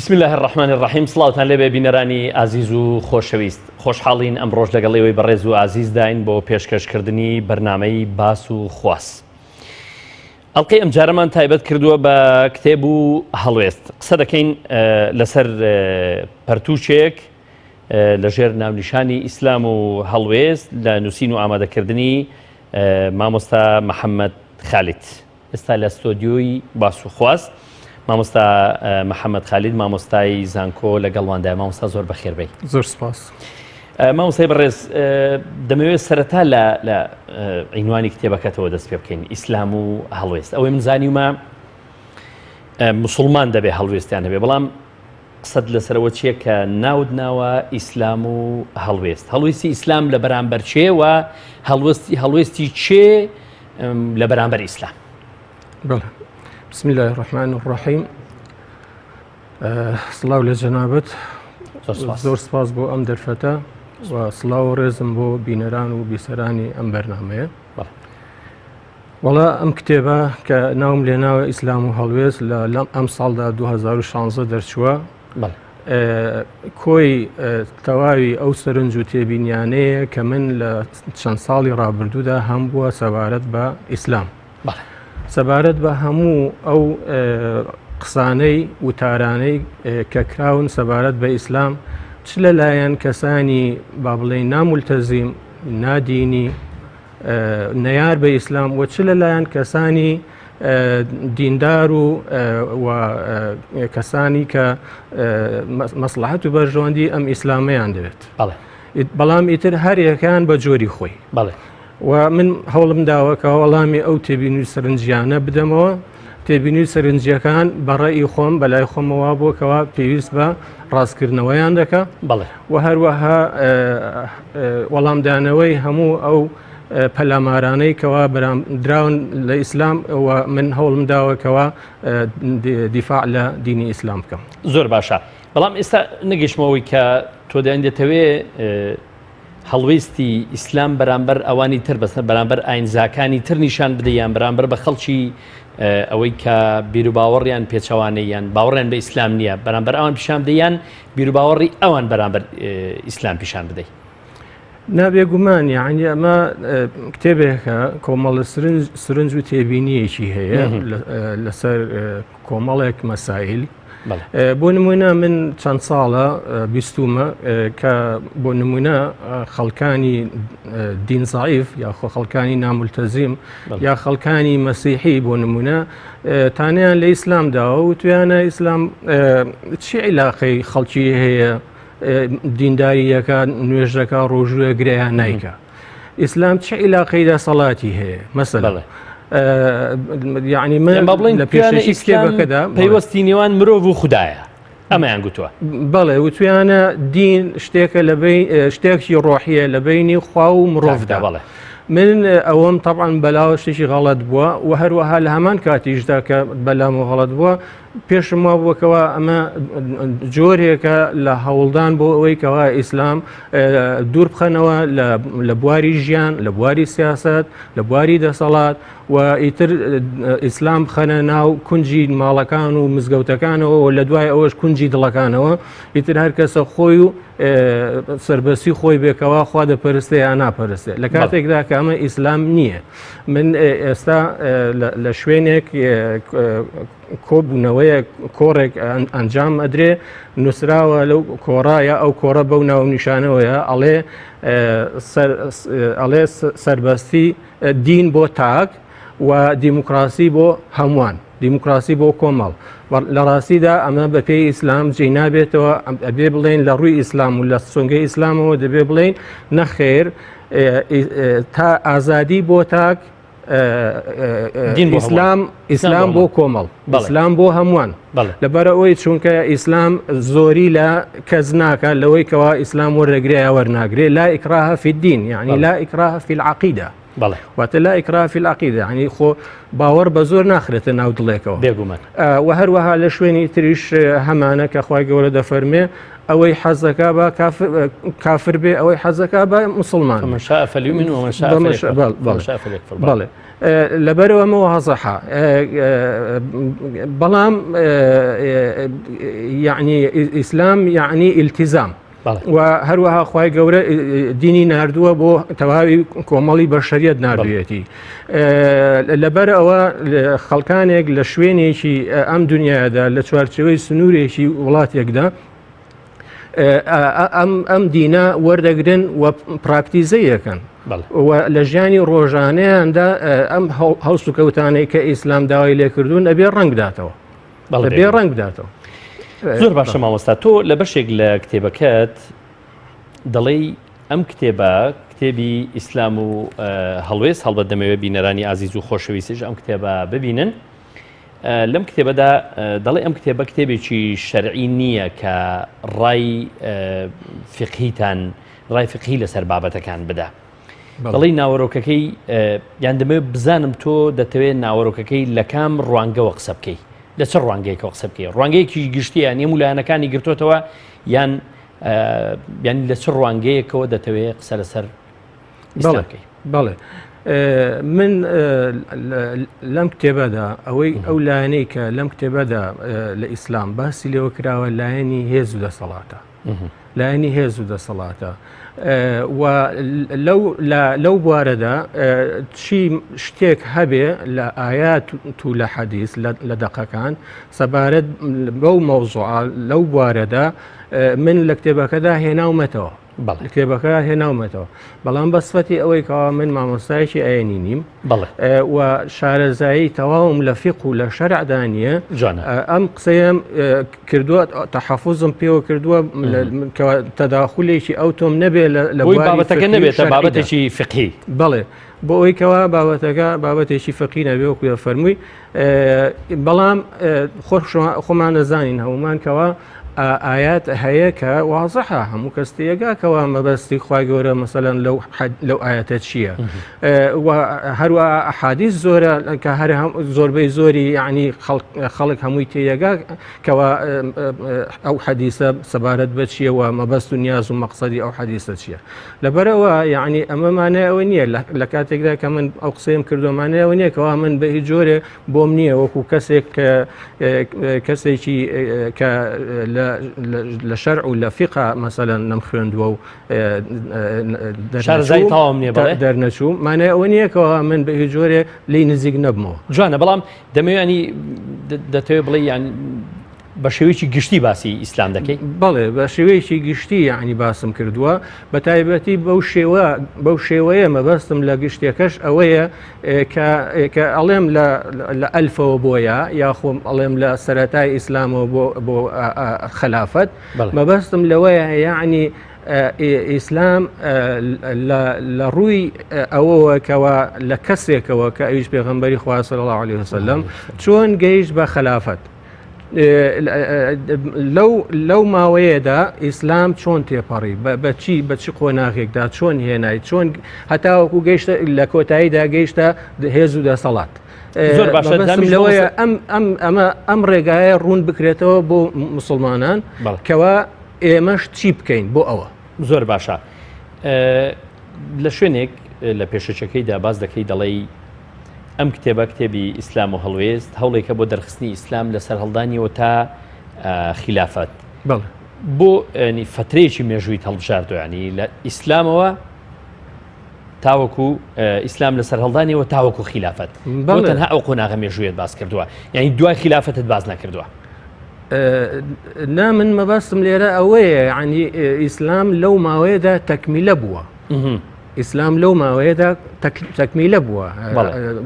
بسم الله الرحمن الرحیم. سڵاوتان لێبێ بینەرانی ئازیز و خۆشەویست. خۆشحاڵین ئەم ڕۆژ لەگەڵێەوەی بەڕێز و ئازیز داین بۆ پێشکەشکردنی بەرنامەی باس و خواست. ئەڵقەی ئەم جارەمان تایبەت کردووە بە کتێب و هەڵوێست. قسە دەکەین لەسەر پەرتوچێک لەژێر ناونیشانی ئیسلام و هەڵوێست لە نووسین و ئامادەکردنی مامۆستا محەممەد خالید. ئێستا لە ستۆدیۆی باس و خواست مامۆستا محەممەد خالید مامۆستای زانکۆ لەگەڵواندای. مامۆستا زۆر بەخێربەی. زۆر سپاس. مامۆستای بەڕێز، دەمەوێت سەرەتا لە عینوانی کتێبەکەتەوە دەست پێ بکەین، ئیسلام و هەڵوێست. ئەوەی من زانیومە موسڵمان دەبێ هەڵوێستیان هەبێ، بەڵام قسەت لەسەرەوە چییە کە ناود ناوە ئیسلام و هەڵوێست. هەڵوێستی ئیسلام لە بەرامبەر چێ و هەڵوێستی چێ لە بەرامبەر ئیسلام؟ بەڵێ. بسم الله الرحمن الرحیم. سڵاو لە جەنابەت، زۆر سپاس بۆ ئەم دەرفەتە و سڵاو و ڕێزم بۆ بینەران و بیسەرانی ئەم بەرنامەیە. وەڵا ئەم کتێبە کە ناوم لێ ناوە ئیسلام و هەڵوێست لە ئەم ساڵدا 2016 دەرچووە، کۆی تەواوی ئەو سەرنج و تێبینیانەیە کە من لە چەند ساڵی ڕابردوودا هەم بووە سەبارەت بە ئیسلام، سەبارەت بە هەموو ئەو قسانەی وتارانەی کە کراون سەبارەت بە ئیسلام، چ لەلایەن کەسانی با بڵێین نامولتەزیم، نادینی، نەیار بە ئیسلام، و چ لەلایەن کەسانی دیندار و کەسانی کە مەسلحەت و بەرژەوەندی ئەم ئیسلامەیان دەوێت. بەڵام ئیتر هەر یەکان بە جۆری خۆی. و من هەوڵم داوە کە وەڵامی ئەو تێبینی سەرنجیانە بدەمەوە. تێبینی سەرنجیەکان بەڕێی خۆم بەلای خۆمەوە بۆکەوە پێویست بە ڕاستکردنەوەیان دەکە، و هەروەها وەڵامدانەوەی هەموو ئەو پەلامارانەی کەوا دراون لە ئیسلام، و من هەوڵم داوەکەوە دیفاع لە دینی ئیسلام بکەم. زۆر باشە. بەڵام ئێستا نەگەشتمەوەی کە تۆ دەیەندێتەوێ هەڵوێستی ئیسلام بەرامبەر ئەوانی تر بەسەر بەرامبەر ئاینزاکانی تر نیشان بدەیان بەرامبەر بە خەڵکی ئەوەی کە بیر و باوەڕیان پێچەوانەیان باوەڕیان بە ئیسلام نییە، بەرامبەر ئەوان پیشان بدەیان بیر و باوەڕی ئەوان بەرامبەر ئیسلام پیشان بدەیت. نابێگومان یعنی ئەمە کتێبێکە کۆمەڵە سرنج و تێبینیەکی هەیە لەسەر کۆمەڵێک مەسائل. بۆ نمونە من چەند ساڵە بیستومە کە بۆ نمونە خەڵکانی دین زەعیف یا خەڵکانی نامولتەزیم یا خەڵکانی مەسیحی بۆ نمونە تانیان لە ئیسلامداوە و تویانە ئیسلام چی عیلاقەی خەڵکی هەیە دینداریەکە نوێژەکە ڕۆژووە گرەیان نایکە. ئیسلام چه عیلاقەیدا سەڵاتی هەیە مەسەلا یعنی من لە پێشەشی کتێبەکەدا پەیوەستی نێوان مرۆڤ و خودایە ئەمەیان گوتووە. بەڵێ وتویانە دین شتێکە شتێکی ڕۆحیە لە بینی خوا و مرۆڤدا. بەڵێ من ئەوەم طبعاً بەلاوە شتێکی غەڵەت بووە، و هەروەها لە هەمان کاتیشدا کە بەلام و غەڵەت بووە پێشم وا بووەکەوە ئەمە جۆرێکە لە هەوڵدان بۆ ئەوەی کەوا ئیسلام دوور بخەنەوە لە بواری ژیان، لە بواری سیاست، لە بواری دەسەڵات، و ئیتر ئیسلام بخەنە ناو کونجی ماڵەکان و مزگەوتەکانەوە، و لە دوای ئەوەش کونجی دڵەکانەوە، ئیتر هەر کەسە خۆی و سربەسی خۆی بێکەوە خوا دەپەرستێ یا ناپەرستێ. لە کاتێکدا کە ئەمە ئیسلام نییە. من ئێستا لە شوێنێک کۆبوونەوەیە کۆڕێک ئەنجام ئەدرێ، نووسراوە لەو کۆڕایە ئەو کۆڕە بەو ناو نیشانەوەیە ئەڵێ سەربەستی دین بۆ تاک و دیموکراسی بۆ هەمووان، دیموکراسی بۆ کۆمەڵ. لە ڕاستیدا ئەمە بە پێی ئیسلام جێ نابێتەوە. ئەبێ بڵێن لە ڕووی ئیسلام و لە سۆنگەی ئیسلامەوە دەبێ بڵێن نەخێر، تا ئازادی بۆ تاک، ئیسلام بۆ کۆمەڵ، ئیسلام بۆ هەمووان. لەبەر ئەوەی چونکە ئیسلام زۆری لە کەس ناکە لەوەی کەوا ئیسلام وەرەگرێ وەرناگرێ. لا ئیکراها فی الدین، یعنی لا ئیکراها فی العەقیدە. واتە لا ئیکراها فی العەقیدە، یعنی خۆ باوەڕ بە زۆر ناخرێتە ناو دڵێکەوە. بێگومان. و هەروەها لە شوێنی تریش هەمانە کە خوای گەورە دەفەرمێ ئەوەی حەزەکە بە کافر بێ ئەوەی حەزەکە بە مسلمان فمن شاء فليؤمن ومن شاء فليكفر بەڵێ لەبەرەوەمەوە هەزەحا بەڵام یعنی ئیسلام یعنی ئیلتیزام و هەروەها خوای گەورە دینی ناردووە بۆ تەواوی کۆمەڵی بەشەریەت ناردوویەتی لەبەرەوە خەڵکانێک لە شوێنێکی ئەم دنیادا لە چوارچەوەی سنوورێکی وڵاتێکدا ئەم دینە وەردەگرن و پراکتیزەیەکەن و لە ژیانی ڕۆژانەیاندا ئەم هەڵسو کەوتانەی کە ئیسلام داوای لێکردوون ئەبێ ڕەنگداتەوە بێ ڕەنگداتەوە. زۆر باشە مامۆستا تۆ لە بەشێک لە کتێبەکەت دەڵێی ئەم کتێبە کتێبی ئیسلام و هەڵوێست هەڵبەت دەمەوێت بینەرانی ئازیز و خۆشەویستیش ئەم کتێبە ببینن. لەم کتێبەدا دەڵێ ئەم کتێبە کتێبێکی شەرعی نییە کە ڕای فقهیتان ڕای فقهی لەسەر بابەتەکان بدا. دەڵێی ناوەڕۆکەکەی یان دەمەوێت بزانم تۆ دەتەوێت ناوەڕۆکەکەی لە کام ڕوانگەوە قسە بکەی لە چ ڕوانگەیەکەوە قسە بکەی ڕوانگەیەکی گشتیە نیە مولایەنەکانی گرتوتەوە یان لە چ ڕوانگەیەکەوە دەتەوێت قسە لەسەر ئیسلام بکەی؟ بەڵێ من لەم کتێبەدا ئەوەی ئەو لایەنەی کە لەم کتێبەدا لە ئیسلام باسی لێوە کراوە لایەنی هێز و دەسەڵاتە لایەنی هێز و دەسەڵاتە و لەو بوارەدا چی شتێک هەبێ لە ئايات و لە حەدیث لە دەقەکان سەبارەت بەو مەوزوعە لەو بوارەدا من لە کتێبەکەدا هێناومەتەوە کتێبەکە هێناومەتەوە بەڵام بە سفەتی ئەوەی کەوا من مامۆستایەکی ئاینی نیم و شارەزایی تەواوم لە فیق و لە شەرعدا نیە ئەم قسەیەم کردووە تەحەفوزم پێوە کردووە تەداخولێکی ئەو تۆم نەبێ لە بابەتەکە نەبێتە بابەتێکی فقهی بەڵێ بۆ ئەوەی کەوا بابەتەکە بابەتێکی فقهی نەبێ وەکو فەرمووی بەڵام خۆمان دەزانین هەمومان کەوا ئايات هەیە کە وازەحە هەموو کەستێگاکەوە مەبەستی خوای گەورە مەسەلەن لەو ئاياتە چییە هەروە ئەحادیث زۆرە کە هەر زۆربەی زۆری یعنی خەڵک هەمووی تێیەگا کەوا ئەو حەدیثە سەبارەت بە چییە و مەبەست و نیاز و مەقسەدی ئەو حەدیثە چییە لەبەرەوە یعنی ئەمەمانەوە نییە لە کاتێکدا کە من ئەو قسەیم کردومانەوە نییە کەوا من بە هیچ جۆرێ بۆم نییە وەکو کەسێک کەسێکی کە لە شەرع و لە فیقە مەسەلەن نەم خوێندووە و شارەزای تەواو نییە دەرنەچوو مانای ئەوە نییەکەوە من بە هیچ جۆرێ لی نزیک نەبمەوە جوانە بەڵام دەمەوێنی دەتەوێت بڵێ یان بە شێوەیەکی گشتی باسی ئیسلام دەکەی؟ بەڵێ بە شێوەیەکی گشتی یعنی باسم کردووە بە تایبەتی بەو شێوەیە مەبەستم لە گشتێکەش ئەوەیە کە ئەڵێم لە ئەلفەوە بۆیە یاخۆم ئەڵێم لە سەرەتای ئیسلامەوە بۆ خلافەت مەبەستم لەوەیە یعنی ئیسلام لە ڕووی ئەوەوە کەوە لە کەسێکەوە کە ئەویش پێغەمبەری خوا صلی الله علیه وسلم چۆن گەیشت بە خلافەت لەو ماوەیەدا ئیسلام چۆن تێپەڕی بە چی قۆناغێکدا چۆن هێنای چۆن هەتاوەکو گەیشتە لە کۆتاییدا گەیشتە هێز و دەسەڵات لەوەیە ئەم ڕێگایە ڕوون بکرێتەوە بۆ مسلمانان کەوا ئێمەش چی بکەین بۆ ئەوە زۆر باشە لە شوێنێک لە پێشەچەکەیدا باز دەکەی دەڵێی ئەم کتێبە کتێبی ئیسلام و هەڵوێست هەوڵێکە بۆ دەرخستنی ئیسلام لەسەر هەڵدانیەوە تا خلافەت بۆ ینی فترەیەکی مێژوویت هەڵبژاردووە ینی لە ئیسلامەوە تاوەکو ئیسلام لەسەر هەڵدانیەوە تاوەکو خلافەت بۆ تەنها ئەو قۆناغە مێژوویت باس کردووە یعنی دوای خلافەتت باز نەکردووە نا من مەباستم لێرە ئەوەیە ینی ئیسلام لەو ماوەیەدا تەکمیلە بووە ئیسلام لەو ماوەیەدا تەکمیلە بووە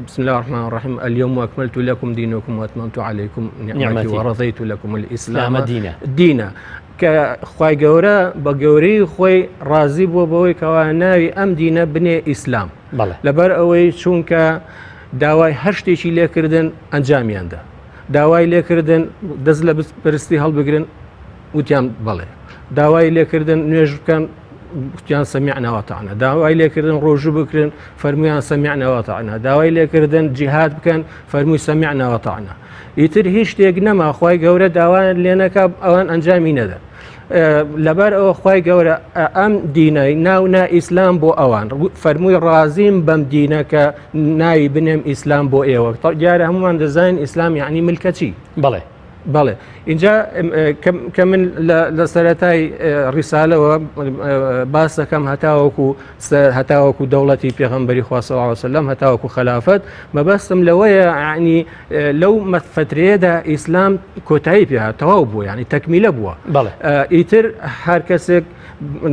بسم الله الرحمن الرحيم اليوم أكملت لكم دينكم وأتممت عليكم نعمتي ورضيت لكم الإسلام دينا کە خوای گەورە بە گەورەی خۆی ڕازی بووە بەوەی کەوا ناوی ئەم دینە بنێ ئیسلام لەبەر ئەوەی چونکە داوای هەر شتێکی لێکردن ئەنجامیاندا داوای لێکردن دەست لە پەرستی هەڵبگرن وتیان بەڵێ داوای لێکردن نوێژ بکەن وتیان سەمیعنا وەطەعنا داوای لێکردن ڕۆژوو بکرن فەرمویان سەمیعنا وەطەعنا داوای لێکردن جیهاد بکەن فەرمووی سەمیعنا وەطەعنا ئیتر هیچ شتێک نەما خوای گەورە داوایان لێ نەکا ئەوان ئەنجامی نەدەن لەبەر ئەوە خی گەورە ئەم دینەی ناونا ئیسلام بۆ ئەوان فەرمووی ڕازیم بەم دینە کە ناوی بنێم ئیسلام بۆ ئێوە دیارە هەمومان دەزانین ئیسلام یعنی ملکەچی بەڵێ بەڵێ اینجا کە من لە سەرەتای ڕیسالەوە باس دەکەم هەتاوەکو دەوڵەتی پێغەمبەری خوا صلی الله علیه وسلم هەتاوەکو خلافەت مەبەستم لەوەیە عنی لەو فترەیەدا ئیسلام کۆتایی پێ تەواو بووە ینی تەکمیلە بووە ئیتر هەر کەسێک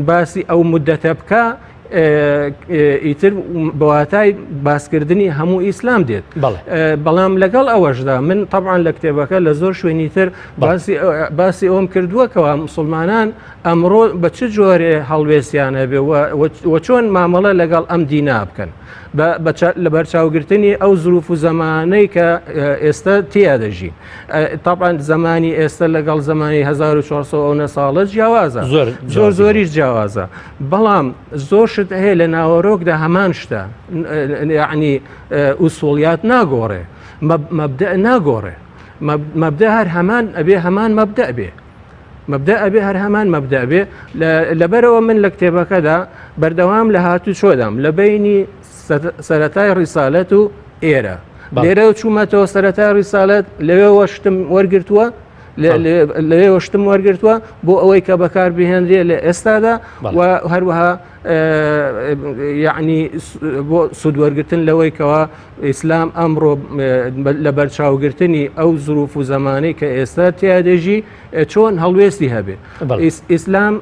باسی ئەو مدەتە بکە ئیتر بەواتای باسکردنی هەموو ئیسلام دێت بەڵام لەگەڵ ئەوەشدا من طبعاً لە کتێبەکە لە زۆر شوێنی تر باسی ئەوم کردووەکەوە مسلمانان ئەمڕۆ بە چ جۆرێ هەڵوێستیانە بێ و چۆن مامەڵە لەگەڵ ئەم دینا بکەن لە بەرچاوگرتنی ئەو زروف و زمانەی کە ئێستا تیا دەژین طبعاً زمانی ئێستا لەگەڵ زمانی 1400 ساڵە جیاوازە زۆریش جیاوازە بەڵام زۆر شت هەیە لە ناوەڕۆکدا هەمان شتە یعنی ئوسوڵیات ناگۆڕێ مەبدە ناگۆڕێ مەبدە هەر هەمان ئەبێ هەمان مەبدە بێ مەبدە ئەبێ هەر هەمان مەبدە بێ لەبەرەوە من لە کتێبەکەدا بەردەوام لە هاتوو چۆدام لە بینی سەرەتای ڕیسالەت و ئێرە لێرە چوومەتەوە سەرەتای ڕیسالەت لەوێ شتم وەرگرتووە لەوێ شتم وەرگرتووە بۆ ئەوەی کە بەکار بهێنرێ لە ئێستادا و هەروەها یعنی بۆ سوودوەرگرتن لەوەی کەەوە ئیسلام ئەمڕۆ لە بەرچاوگرتنی ئەو زروف و زمانەی کە ئێستا تیادێژی چۆن هەڵوێستی هەبێ ئیسلام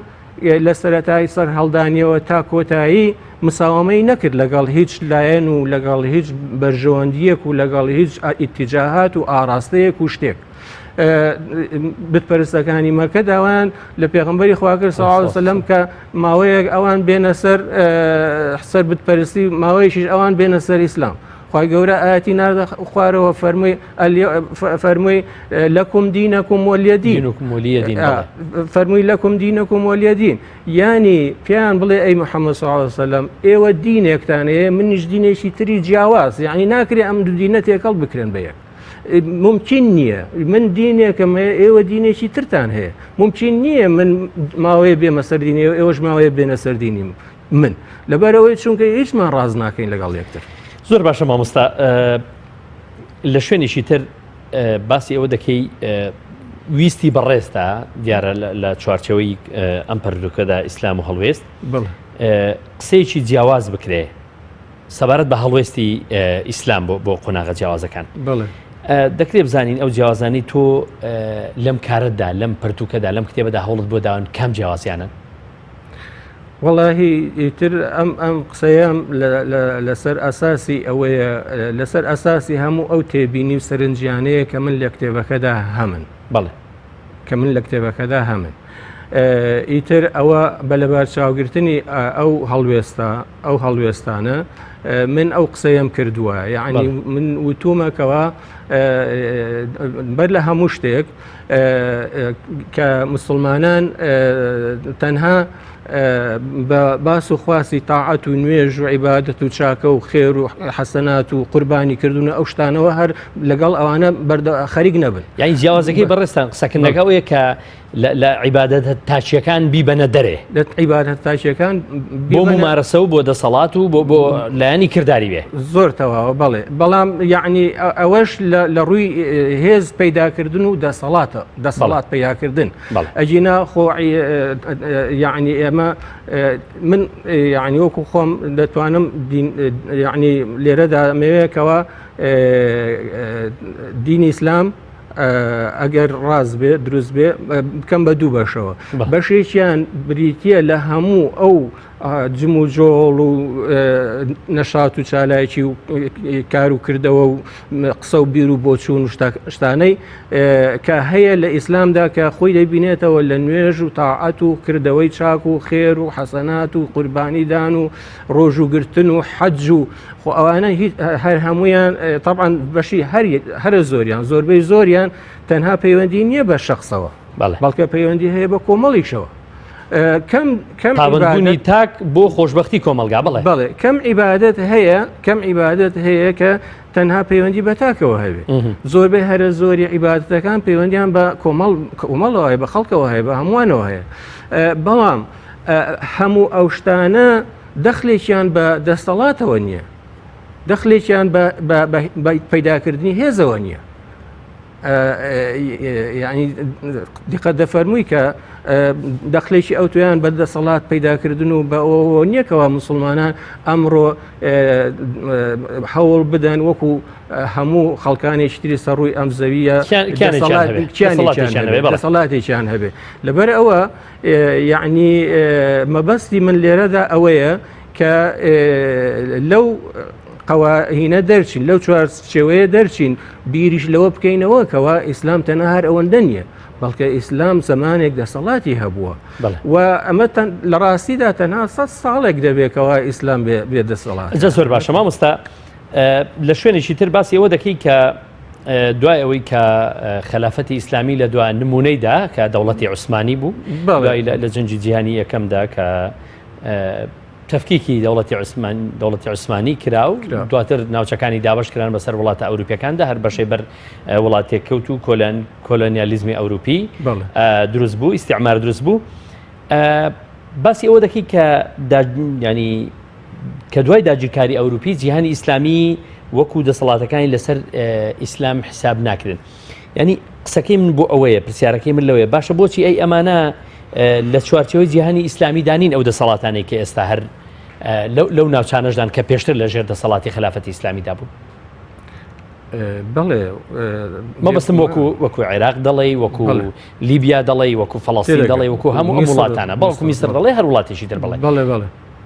لە سەرەتای سەر هەڵدانیەوە تا کۆتایی مساومەی نەکرد لەگەڵ هیچ لایەن و لەگەڵ هیچ بەرژەوەندیەک و لەگەڵ هیچ ئیتیجاهات و ئاراستەیەک و شتێک بتپەرستەکانی مەکە داوایان لە پێغەمبەری خوا کرد صلی الله علیه وسلم کە ماوەیەک ئەوان بێنە سەر بتپەرستی ماوەیەکیش ئەوان بێنە سەر ئیسلام خی گەورە ئاەتی ناردە خوارەوە فەرمووی لەکم دینەکم وەلیە دین فەرمووی لەکم دینەکم وەلیە دین ینی پێیان بڵێ ئەی محەممەد صلی الله علیه وسلم ئێوە دینێکتانەیە منیش دینێکی تری جیاواز یعنی ناکرێ ئەم دوو دینە تێکەڵ بکرێن بە یەک ممکن نییە من دینێکم هەیە ئێوە دینێکی ترتان هەیە ممکن نییە من ماوەیە بێمە سەردینی ئێوەش ماوەیە بێنە سەردینی من لەبەرەوەی چونکە هیچمان ڕاز ناکەین لەگەڵ یەکتر زۆر باشە مامۆستا لە شوێنێکی تر باسی ئەوە دەکەی ویستی بەڕێستا دیارە لە چوارچەوەی ئەم پەردووکەدا ئیسلام و هەڵوێست قسەیەکی جیاواز بکرێ سەبارەت بە هەڵوێستی ئیسلام بۆ قۆناغە جیاوازەکان دەکرێت بزانین ئەو جیاوازانی تۆ لەم کارتدا لەم پەرتووکەدا لەم کتێبەدا هەوڵت بۆ داوان کام جیاوازیانن واللهی ئیتر ئەم قسەیەم لەسەر ئاساسی ئەوەیە لەسەر ئاساسی هەموو ئەو تێبینی و سەرنجیانەیە کە من لە کتێبەکەدا هەمن بەڵێ کە من لە کتێبەکەدا هەمن ئیتر ئەوە بە لەبار چاوگرتنی ئەو هەڵوێستانە من ئەو قسەیەم کردووە یعنی من وتومەکەوە بەر لە هەموو شتێک کە مسلمانان تەنها بە باس و خواسی تاعەت و نوێژ و عیبادەت و چاکە و خێر و حەسەنات و قوربانی کردوونە ئەو شتانەوە هەر لەگەڵ ئەوانە خەریک نەبن یعنی جیاوازەکەی بەڕێستان قسەکردنەکەەوەیە کە لە عیبادەت تاچیەکان بیبەنە دەرێ لە عیبادەت تاچیەکان بۆ ممارەسە و بۆ دەسەڵات و بۆ لایەنی کردداری بێ زۆر تەواوە بەڵێ بەڵام یعنی ئەوەش لە ڕووی هێز پەیداکردن و دەسەڵات پەیداکردن ئەجینا خۆ یعنی ئێمە من یعنی وەکو خۆم دەتوانم یعنی لێرەدا مەوەیەکەوە دینی ئیسلام ئەگەر ڕاست بێ دروست بێ بکەم بە دوو بەشەوە بەشێکیان بریتە لە هەموو ئەو جم و جۆڵ و نەشات و چالایکی و کار و کردەوە و قسە و بیر و بۆچوون و شتانەی کە هەیە لە ئیسلامدا کە خۆی دەبینێتەوە لە نوێژ و تاعەت و کردەوەی چاک و خێر و حەسەنات و قوربانیدان و ڕۆژ و گرتن و حەج و خۆ ئەوانە هەر هەمویان طبعاً بەشی هەرە زۆریان زۆربەی زۆریان تەنها پەیوەندی نییە بە شەخصەوە بەڵکە پەیوەندی هەیە بە کۆمەڵیشەوە پابندبوونی تاک بۆ خۆشببختی کۆمەلگا بڵێ کەم عیبادەت هەیە کە تەنها پەیوەندی بە تاکەوە هەبێ زۆربەی هەرە زۆری عیبادەتەکان پەیوەندیان بە کۆمەڵەوە هەیە بە خەڵکەوە هەیە بە هەمووانەوە هەیە بەڵام هەموو ئەو شتانە دەخلێکیان بە دەسەڵاتەوە نییە دەخلێکیان بە پەیداکردنی هێزەوە نییە یعنی دیقەت دەفەرمووی کە دەخلێکی ئەو تویان بە دەسەڵات پەیداکردن و بە ئەوە نییەکەوە مسلمانان ئەمڕۆ هەوڵ بدەن وەکو هەموو خەڵکانێکی تری سەڕووی ئەم زەویە دەسەڵاتێکیان هەبێ لەبەر ئەوە یعنی مەبەستی من لێرەدا ئەوەیە کە لەو قەواهینە دەرچین لەو چوارچێوەیە دەرچین بیریش لەوە بکەینەوە کەوا ئیسلام تەنها هەر ئەوەندە نییە بەڵکە ئیسلام زمانێک دەسەڵاتی هەبووە و ئەمە لە ڕاستیدا تەنها 100 ساڵێک دەبێتەوە ئیسلام بێ دەسەڵات زۆر باشە مامۆستا لە شوێنێکی تر باسی ئەوە دەکەی کە دوای ئەوەی کە خلافەتی ئیسلامی لە دوای نمونەیدا کە دەوڵەتی عوسمانی بوو لە جەنگی جیهانی یەکەمدا کە تەفکیکی دەوڵەتی عوسمانی کرا و دواتر ناوچەکانی دابش کران بەسەر وڵاتە ئەوروپیەکاندا هەر بەشەی بەر وڵاتێککەوت و کۆلۆنیالیزمی ئەوروپی دروست بوو ئیستیعمار دروست بوو باسی ئەوە دەکەی کە ینی کە دوای داگیرکاری ئەوروپی جیهانی ئیسلامی وەکو دەسەڵاتەکانی لەسەر ئیسلام حساب ناکردن ینی قسەکەی من بۆ ئەوەیە پرسیارەکەی من لەوەیە باشە بۆچی ئەی ئەمانە لە چوارچەوەی جیهانی ئیسلامی دانین ئەو دەسەڵاتانێک کە ئێستا هەر لەو ناوچانەشدان کە پێشتر لە ژێر دەسەڵاتی خلافەتی ئیسلامیدا بوو بەڵێ مەبەستم وەکو عێراق دەڵێ وەکو لیبیا دەڵێ وەکو فەڵەستین دەڵێ وەکو هەموو وڵاتانە بەڵکو میسر دەڵێ هەر وڵاتێکی تر بڵێ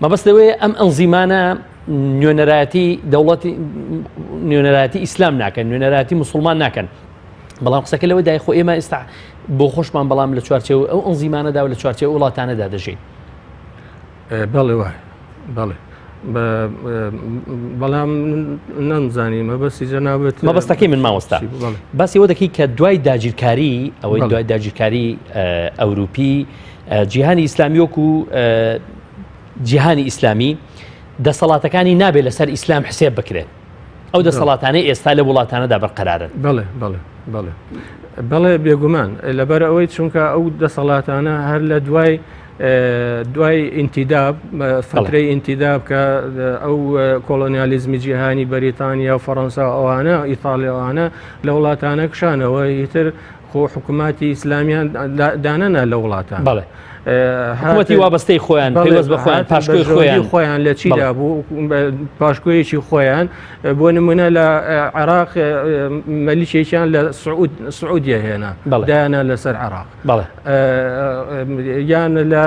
مەبەست لەوەیە ئەم ئەنزیمانە نوێنەرایەتی ئیسلام ناکەن نوێنەرایەتی مسلمان ناکەن بەڵام قسەکە لەوەی دای خۆ ئێمە ئێستا بۆ خۆشمان بەڵام لە چوارچێوە ئەو ئەنزیمانەدا و لە چوارچێوە وڵاتانەدا دەژین بەڵێ وای بەڵێ بەڵام نەمزانی مەبەستی جەنابەت مەبەستەکەی من مامۆستا باسی ئەوە دەکەی کە دوای داگیرکاری ئەوەی دوای داگیرکاری ئەوروپی جیهانی ئیسلامی وەکو جیهانی ئیسلامی دەسەڵاتەکانی نابێت لەسەر ئیسلام حسێب بکرێت ئەو دەسەڵاتانەی ئێستا لە وڵاتانەدا بەرقەرارن بەڵێ بێگومان لەبەر ئەوەی چونکە ئەو دەسەڵاتانە هەر لە دوای ئینتیداب فترەی ئینتیداب کە ئەو کۆلۆنیالیزمی جیهانی بەریتانیا و فەڕەنسا ئەوانە ئیتاڵیەوانە لە وڵاتانە کشانەوە هیتر خۆ حکوومەتی ئیسلامیان دانەنا لە وڵاتان حکوومەتی وابەستەی خۆیان پێوەست بە خۆیان پاشکۆی خۆیان لە چیدا بوو پاشکۆیەکی خۆیان بۆ نمونە لە عێراق مەلیکێکیان لە سعودیە هێنا دایانە لەسەر عێراق یان لە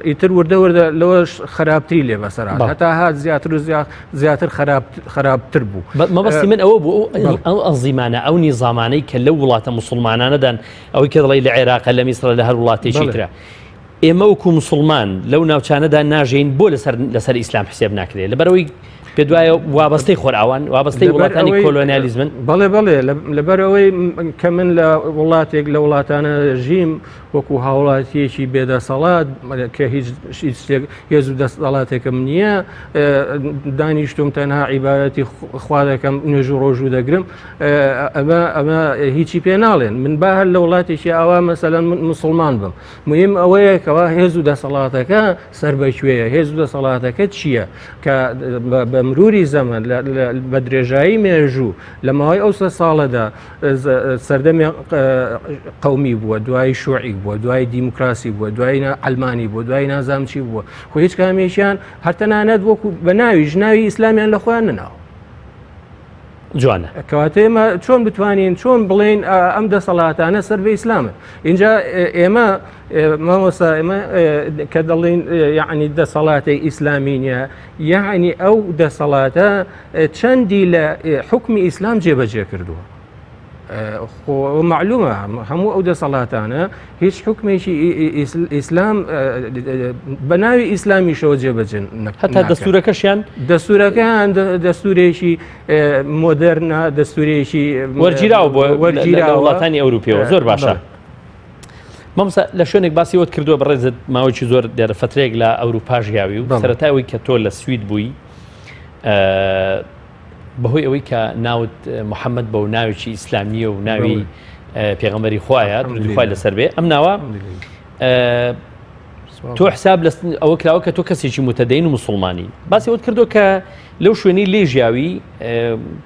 ئیتر وردە لەوەش خراپتری لێ بەسەر هەتا هات زیاتر و زیاتر خراپتر بوو مەبەستی من ئەوە بوو ئەو ئەنزیمانە ئەو نیزامانەی کە لەو وڵاتە مسلمانانەدان ئەوەی کە دەڵێ لە عێراق لە میسر لە هەر وڵاتێکی ترە ئێمە وەکو مسلمان لەو ناوچانەدا ناژین بۆ لەسەر ئیسلام حسێب ناکرێت لەبەرەوەی پێ دوایە وابەستەی خۆراوان وابەستەی وڵاتانی کۆلۆنیالیزمن بەڵێ لەبەرەوەی کە من لە وڵاتێک لە وڵاتانە ژیم وەکو هاوڵاتیەکی بێدەسەڵات کە هیچ شتێک هێز و دەسەڵاتێکم نییە دانیشتم تەنها عیبادەتی خوا دەکەم نوێژ و ڕۆژوو دەگرم ئەمە هیچی پێ ناڵێن من با هەر لە وڵاتێکی ئاوا مەسەلەن مسلمان بم مهم ئەوەیە کەوا هێز و دەسەڵاتەکە سەر بەکوێیە هێز و دەسەڵاتەکە چییە کە بە مروری زەمن بە درێژایی مێژوو لە ماوەی ئەو سە ساڵەدا سەردەمی قەومی بووە دوای شوعی بووە دوای دیموکراسی بووە دوای ئەلمانی بووە دوای نازام چی بووە خۆ هیچ کامێکیان هەرتەنانەت وەکو بە ناوی ئیسلامیان لە خۆیان نەناوە جوانە کەواتێمە چۆن بتوانین چۆن بڵێن ئەم دەسەڵاتانە سەر بە ئیسلامە اینجا ئێمە مامۆستا ئێمە کە دەڵێن یعنی دەسەڵاتی ئیسلامی نیە یعنی ئەو دەسەڵاتە چەندی لە حکمی ئیسلام جێبەجێ کردووە معلومە هەموو ئەو دەسەڵاتانە هیچ حکمێکی ئیسلام بە ناوی ئیسلامیشەوە جێبەجێ هەتا دەستورەکەشیان دەستورێکی مۆدەرنە دەستورێکی وەرگیراوە بۆ وڵاتانی ئەوروپیەوە زۆر باشە مامۆستا لە شوێنێک باسیەوەت کردووە بەڕێزت ماوەیەکی زۆر دیارە فترێک لە ئەوروپاش گاوی و سەرەتاوی کە تۆ لە سوید بووی بەهۆی ئەوەی کە ناوت محەممەد بە و ناوێکی ئیسلامیە و ناوی پێغەمبەری خوایە خوای لەسەر بێ ئەم ناوە تۆ حساب ئەوە کراوە کە تۆ کەسێکی متەدەین و مسلمانی باسیەوەت کردو کە لەو شوێنی لێژیاوی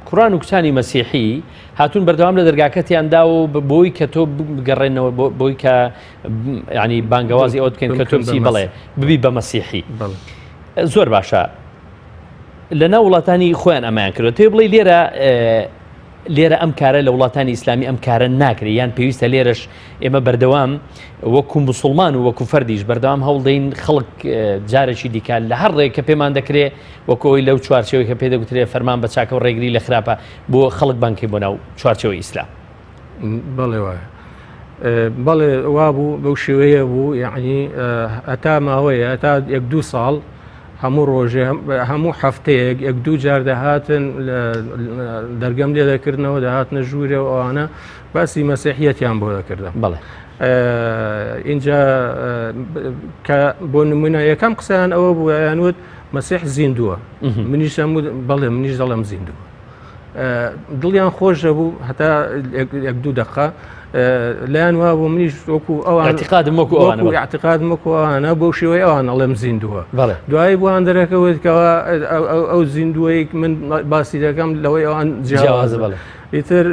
کوڕان و کچانی مەسیحی هاتوون بەردەوام لە دەرگاکەتیاندا و بۆی کە تۆ بگەڕێنەوە بۆی کە ینی بانگەوازی ئەوە بکەن کە تۆمسی بڵێ ببی بە مەسیحی زۆر باشە لە ناو وڵاتانی خۆیان ئەمایان کردو تێ بڵێ لێرە ئەم کارە لە وڵاتانی ئیسلامی ئەم کارە ناکرێت یان پێویستە لێرەش ئێمە بەردەوام وەکو مسلمان و وەکو فەردیش بەردەوام هەوڵدەین خەڵک جارێکی دیکە لە هەر ڕێک کە پێمان دەکرێت وەکۆی لەو چوارچەوەی کە پێ دەگوترێت فەرمان بە چاکە و ڕێگری لە خراپە بۆ خەڵک بانکەی بۆ ناو چوارچەوەی ئیسلام بەڵێ وایە بەڵێ وابوو بەو شێوەیە بوو یعنی ئەتا ماوەیە ئەتا 1-2 ساڵ هەموو ڕۆژێ هەموو هەفتەیەک 1-2 جار دەهاتن دەرگەم لێ دەکردنەوە دەهاتنە ژوورێ و ئەوانە باسی مەسیحیەتیان بۆ دەکردن بەڵێ اینجا کە بۆ نمونە یەکەم قسەیان ئەوە بوو یانوت مەسیح زیندووە منیش بەڵێ منیش دەڵێم زیندووە دڵیان خۆش دەبوو هەتا 1-2 دقە لایەن وا بوو منیش وەکو ئەوان اعتقادم وەکو ئەوانە اعتقادم وەکو ئەوانە بەو شێوەی ئەوان ئەڵێم زیندووە بەڵێ دوایی بۆیان دەرەکەوت کەەوە ئەو زیندوەیەک من باسی دەکەم لەوەی ئەوان جیاوازە بەڵێ ئیتر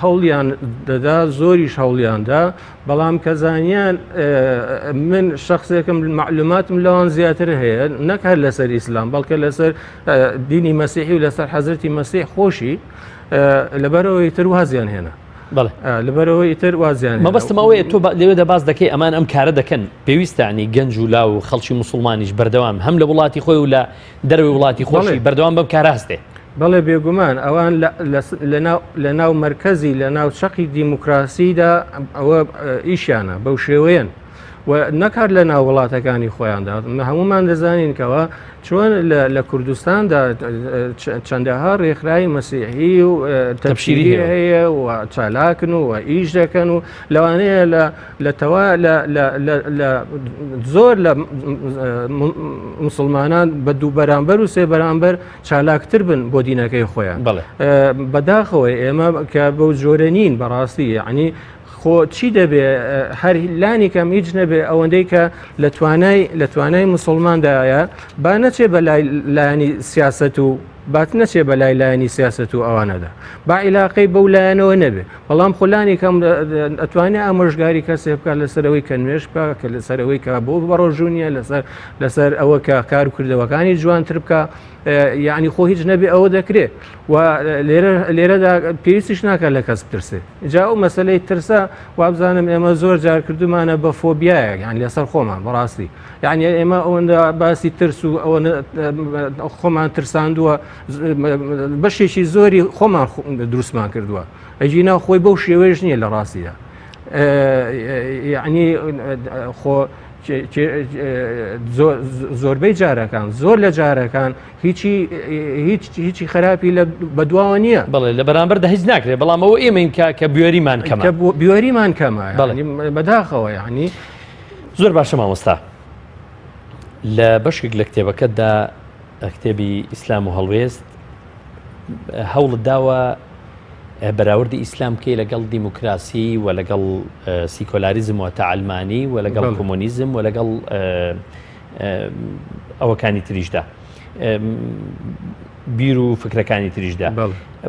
هەوڵیان دەدا زۆریش هەوڵیاندا بەڵام کەزانیان من شخصێکم معلوماتم لەوان زیاتر هەیە نەک هەر لەسەر ئیسلام بەڵکە لەسەر دینی مەسیحی و لەسەر حەزرەتی مەسیح خۆشی لەبەرەوەی تر وازیان هێنا بەڵێ لەبەرەوەی تر وازیان مەبەستمەوەیە تۆ لەوێدا باز دەکەی ئەمان ئەم کارە دەکەن پێویستانی گەنج و لاو و خەڵکی مسلمانیش بەردەوام هەم لە وڵاتی خۆی و لە دەروی وڵاتی خۆشی بەردەوام بەم کارە هەستێ بەڵێ بێگومان ئەوان لە ناو مرکزی لە ناو شەقی دیموکراسیدا ئەوە ئیشیانە بەو شێوەیەن و نەکار لە ناو وڵاتەکانی خۆیاندا هەمومان دەزانین کەەوە چۆن لە کوردستاندا چەندەها ڕێکخراوی مەسیحی و تەبشیری هەیە و چالاکن و ئیش دەکەن و لەوانەیە لە زۆر لە مسلمانان بە دوو بەرامبەر و سێ بەرامبەر چالاکتر بن بۆ دینەکەی خۆیان بەداخەوەی ئێمە کە بەو جۆرە نین بەڕاستی یعنی خۆ چی دەبێ هەر لانی کەم هیچ نەبێ ئەوەندەی کە لە توانای مسلماندایە با نەچێ بە لایانی سیاست و بات نەچێ بە لایانی سیاست و ئەوانەدا با عیلاقەی بەو لایەنەوە نەبێ بەڵام خولانی کەم ئەتوانێت ئامۆژگاری کەسێ بکات لەسەرەوەی کە نوێش بکە کە لەسەرەوەی کە بۆ بەڕۆژوونیە لەسەر ئەوە کە کار و کردەوەکانی جوانتر بکە یعنی خۆ هیچ نەبێ ئەوە دەکرێت و لێرەدا پێویستیش ناکات لە کەس بترسێ جا و مەسلەی ترسە وابزانم ئێمە زۆر جار کردومانە بە فۆبیایە یان لەسەر خۆمان بەڕاستی یعنی ئێمە ئەوەندە باسی ترس و ئەوە خۆمان ترساندووە بەشێکی زۆری خۆمان دروستمان کردووە ئەجینا خۆی بەو شێوەیەش نییە لە ڕاستیدا یعنی خۆ زۆربەی جارەکان زۆر لە جارەکان هیچی خراپی لە بەدواوە نییە بڵێ لە بەرامبەردا هیچ ناکرێت بەڵام ئەوە ئێمەین کە بیۆریمان کەمە بیۆریمان کەمە بەداخەوە یعنی زۆر باشە مامۆستا لە بەشێک لە کتێبەکەتدا کتێبی ئیسلام و هەڵوێست هەوڵت داوە بەراوردی ئیسلام کەی لەگەڵ دیموکراسی و لەگەڵ سیکۆلاریزم و تەعالمانی و لەگەڵ کۆمۆنیزم و لەگەڵ ئەوەکانی تریشدا بیر و فکرەکانی تریشدا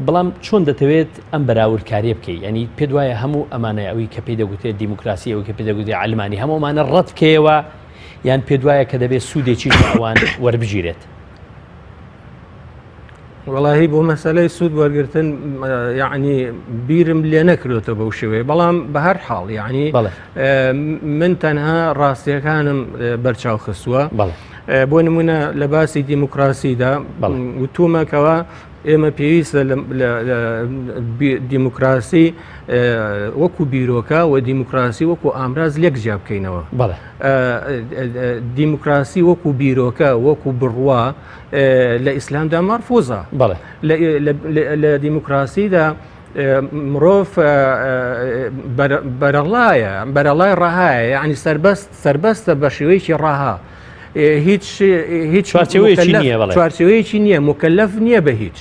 بەڵام چۆن دەتەوێت ئەم بەراوردکاریە بکەی ینی پێ وایە هەموو ئەمانە ئەوی کە پێی دەگوتێت دیموکراسی ئەوی کە پێ دەگوتێت عەلمانی هەموومانە ڕەت بکەیەوە یان پێ وایە کە دەبێت سوودێکی ئەوان وەربژیرێت وەڵاهی بۆ مەسەلەی سوود وەرگرتن یعنی بیرم لێ نەکرێتەوە بەو شێوەیە بەڵام بە هەر حاڵ یعنی من تەنها ڕاستیەکانم بەرچاو خستووە بۆ نمونە لە باسی دیموکراسیدا وتومەکەوە ئێمە پێویستە لە دیموکراسی وەکو بیرۆکە و دیموکراسی وەکو ئامراز لێک جیا بکەینەوە دیموکراسی وەکو بیرۆکە وەکو بڕوا لە ئیسلامدا مەرفوزە لە دیموکراسیدا مرۆڤ بەرەڵای ڕاهایە، یعنی سربەستە بە شێوەیەکی ڕاها، هیچ چوارچێوەیەکی نییە، مکلف نییە بە هیچ،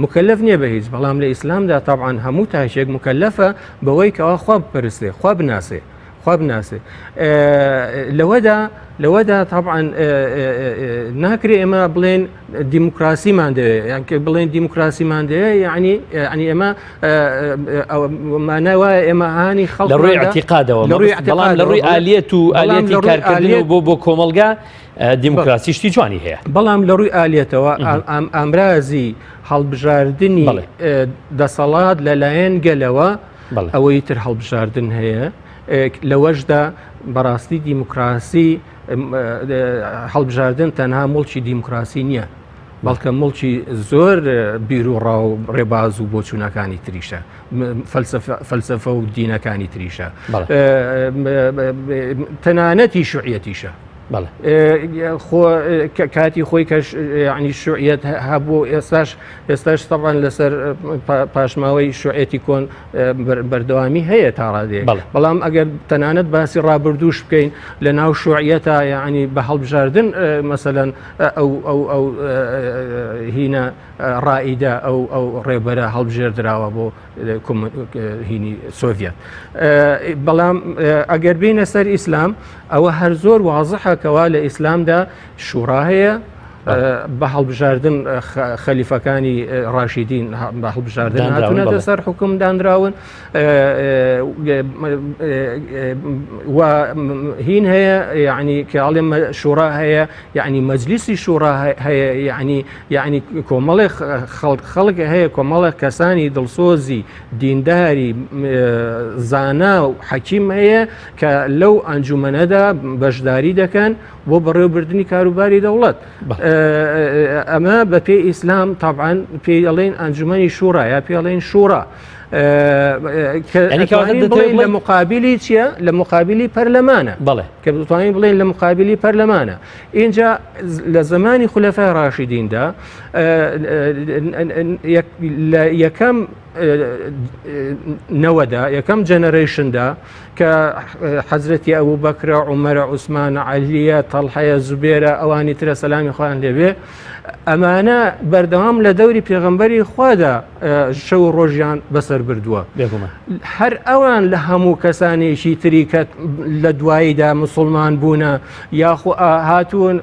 مکلف نییە بە هیچ. بەڵام لە ئیسلامدا طبعاً هەموو تاشێک مکلفە بەوەی کەوا خوا بپەرستێ، خوا بناسێ، خوا بناسێ. لەوەدا طبعاً ناکرێ ئێمە بڵێن دیموکراسیمان دەوێت، یان کە بڵێن دیموکراسیمان دەوێت یعنی ئێمە مانای وایە ئێمە هانی خەڵک لە ڕووی اعتیقادەوە، بەڵام لە ڕووی ئالیەت و ئالیەتی کارکردن بۆ کۆمەلگا دیموکراسی شتی جوانی هەیە. بەڵام لە ڕووی ئالیەتەوە ئامرازی هەڵبژاردننی دەسەڵات لەلایەن گەلەوە ئەوەی تر هەڵبژاردن هەیە، لەوەشدا بەڕاستی دیموکراسی هەڵبژاردن تەنها مڵکی دیموکراسی نییە، بەڵکە مڵکی زۆر بیر و ڕاو ڕێباز و بۆچوونەکانی تریشە، فەلسەفە و دینەکانی تریشە، تەنانەتی شوعیەتیشە. کاتی خۆی کەش ینی شوعیەت هەبوو، ئێستاش طبعاً لەسەر پاشماوەی شوعەتی کۆن بەردەوامی هەیە تا ڕادێ. بەڵام ئەگەر تەنانەت باسی ڕابردووش بکەین لە ناو شوعیەتە، یعنی بە هەڵبژاردن مەسەلەن ئەو هینە ڕائیدە ئەو ڕێبەرە هەڵبژێردراوە بۆ هینی سۆڤێت. بەڵام ئەگەر بینە سەر ئیسلام، ئەوە هەر زۆر واضحە کەوا لە ئیسلامدا شوڕا هەیە، بە هەڵبژاردن خەلیفەکانی ڕاشیدین بە هەڵبژاردن هاتوونەتە سەر حکوم دانراون، و هین هەیە یعنی کەڵێ شوڕا هەیە، یعنی مەجلیسی شوڕا هەیە، یعنی کۆمەڵی خەڵک هەیە، کۆمەڵە کەسانی دڵسۆزی دینداری زانا و حەکیم هەیە کە لەو ئەنجومەنەدا بەشداری دەکەن بۆ بەڕێوەبردننی کاروباری دەوڵەت. ئەمە بە پێی ئیسلام طبعاً پێی دەڵێن ئەنجومەنی شوڕا یا پێڵێن شوڕا، لە مقابلی چییە؟ لە مقابلی پەرلەمانە، کە دەتوانین بڵێن لە مقابلی پەرلەمانە. اینجا لە زمانی خولەفای ڕاشیدیندا یەکەم نەوەدا، یەکەم جەنەرەیشندا کە حەزرەتی ئەبوو بەکرە، عومەرە، عوسمانە، عەلیە، تەڵحەیە، زوبێرە، ئەوانی ترە سەلامی خۆیان لێبێ، ئەمانە بەردەوام لە دەوری پێغەمبەری خوادا شەو ڕۆژیان بەسەر بردووە. هەر ئەوان لە هەموو کەسانێکی تری کە لە دواییدا مسلمان بوونە یاخو هاتوون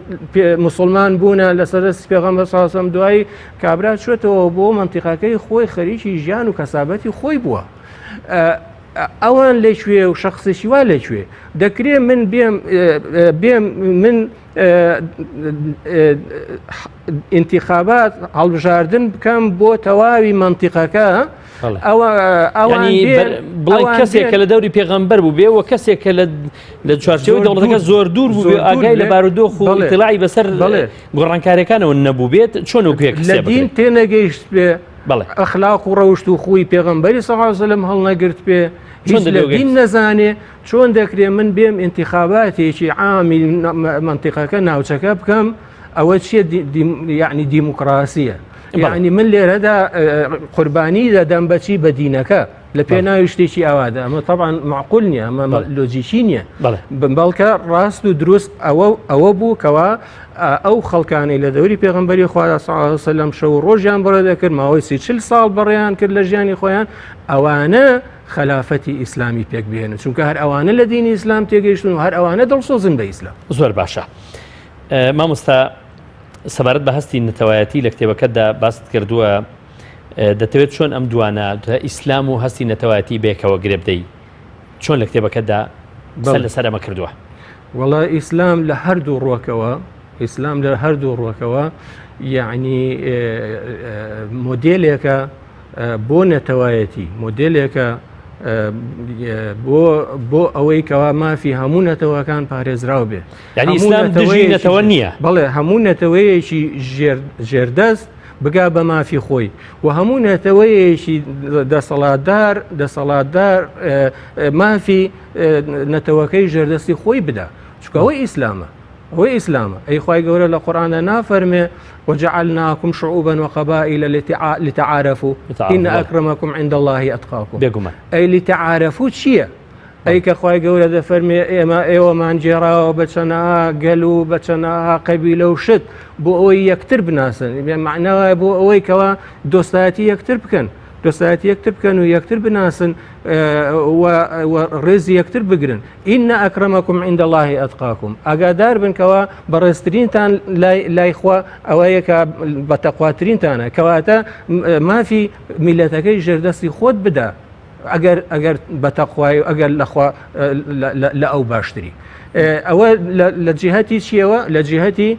مسلمان بوونە لەسەر پێغەمبەر صلی الله علیه و سلم دوایی کابرا چوێتەوە بۆ مەنتیقەکەی خۆی، خەریکی ژیان و کەسابەتی خۆی بووە. ئەوان لەکوێ و شخصێکی وا لەکوێ دەکرێت من انتخابات هەڵبژاردن بکەم بۆ تەواوی مەنتیقەکە، بڵێ کەسێک کە لە دەوری پێغەمبەر بوو بێ و کەسێک کە لە چوارچێوەی دەوڵەتەکە زۆر دوور بوو بێ، ئاگای لە بارودۆخ و ئیطلاعی بەسەر گۆڕانکاریەکانەوە نەبوو بێت، چۆن و پێک لە دین تێنەگەیشت بێ، ئەخلاق و ڕەوشت و خوی پێغەمبەری صلی الله علیه و سلم هەڵنەگرت بێ، هیچ لە دین نەزانێ، چۆن دەکرێت من بێم انتخاباتێکی عامی مەنتیقەکە ناوچەکە بکەم؟ ئەوە چیە؟ یعنی دیموکراسیە. یعنی من لێرەدا قوربانی دەدەم بەچی؟ بە دینەکە، لە پێ ناوی شتێکی ئەوادە. ئەمە طبعاً معقول نییە، ئەمە لۆجیکی نییە، بەڵکە ڕاست و دروست ئەوە بوو کەوا ئەو خەڵکانی لە دەوری پێغەمبەری خوا صلی الله علیه و سلم شەو ڕۆژیان بەڕێ دەکرد، ماوەی 40 ساڵ بەڕێیان کرد لە ژیانی خۆیان، ئەوانە خلافەتی ئیسلامی پێک بهێنن، چونکە هەر ئەوانە لە دینی ئیسلام تێگەیشتن و هەر ئەوانە دڵسۆزن بە ئیسلام. زۆر باشە. مامۆستا، سەبارەت بە هەستی نەتەوایەتی لە کتێبەکەتدا باست کردووە، دەتەوێت چۆن ئەم دوانە ئیسلام و هەستی نەتەوایەتی بێکەوە گرێ بدەی؟ چۆن لە کتێبەکەتدا لەسەر ئەمە کردووە؟ وەڵا ئیسلام لە هەردوو ڕۆکەوە یعنی مۆدێلێکە بۆ نەتەوایەتی، مۆدێلێکە بۆ ئەوەی کەوا مافی هەموو نەتەوەکان پارێزراو بێ. یعنی ئیسلام دژی نەتەوە نییە. بەڵێ هەموو نەتەوەیەکی ژێردەست بگا بە مافی خۆی، و هەموو نەتەوەیەکی دەسەڵاتدار مافی نەتەوەکەی ژێردەستی خۆی بدا، چکەوەی ئیسلامە. هو إسلام أي خواهي قول القرآن نافرمي وجعلناكم شعوبا وقبائل لتعارفوا إن أكرمكم عند الله أتقاكم أي لتعارفوا شيء أي كخواهي قول هذا فرمي إما إيوه من جرا وبتشنا قالوا بتشنا قبيلة وشد بوي يكتر بناسا معناه بوي كوا دوستاتي يكتر بكن دوستاتي يكتب كانوا يكتب بناسن ورز يكتب بقرن إن أكرمكم عند الله أتقاكم أقدار بن كوا برسترين تان لا إخوة أويك بتقواترين تانا كواتا ما في ملتك جردسي خود بدا أجر بتقوى أجر الأخوة لا أو باشتري أو لجهتي شيء لجهتي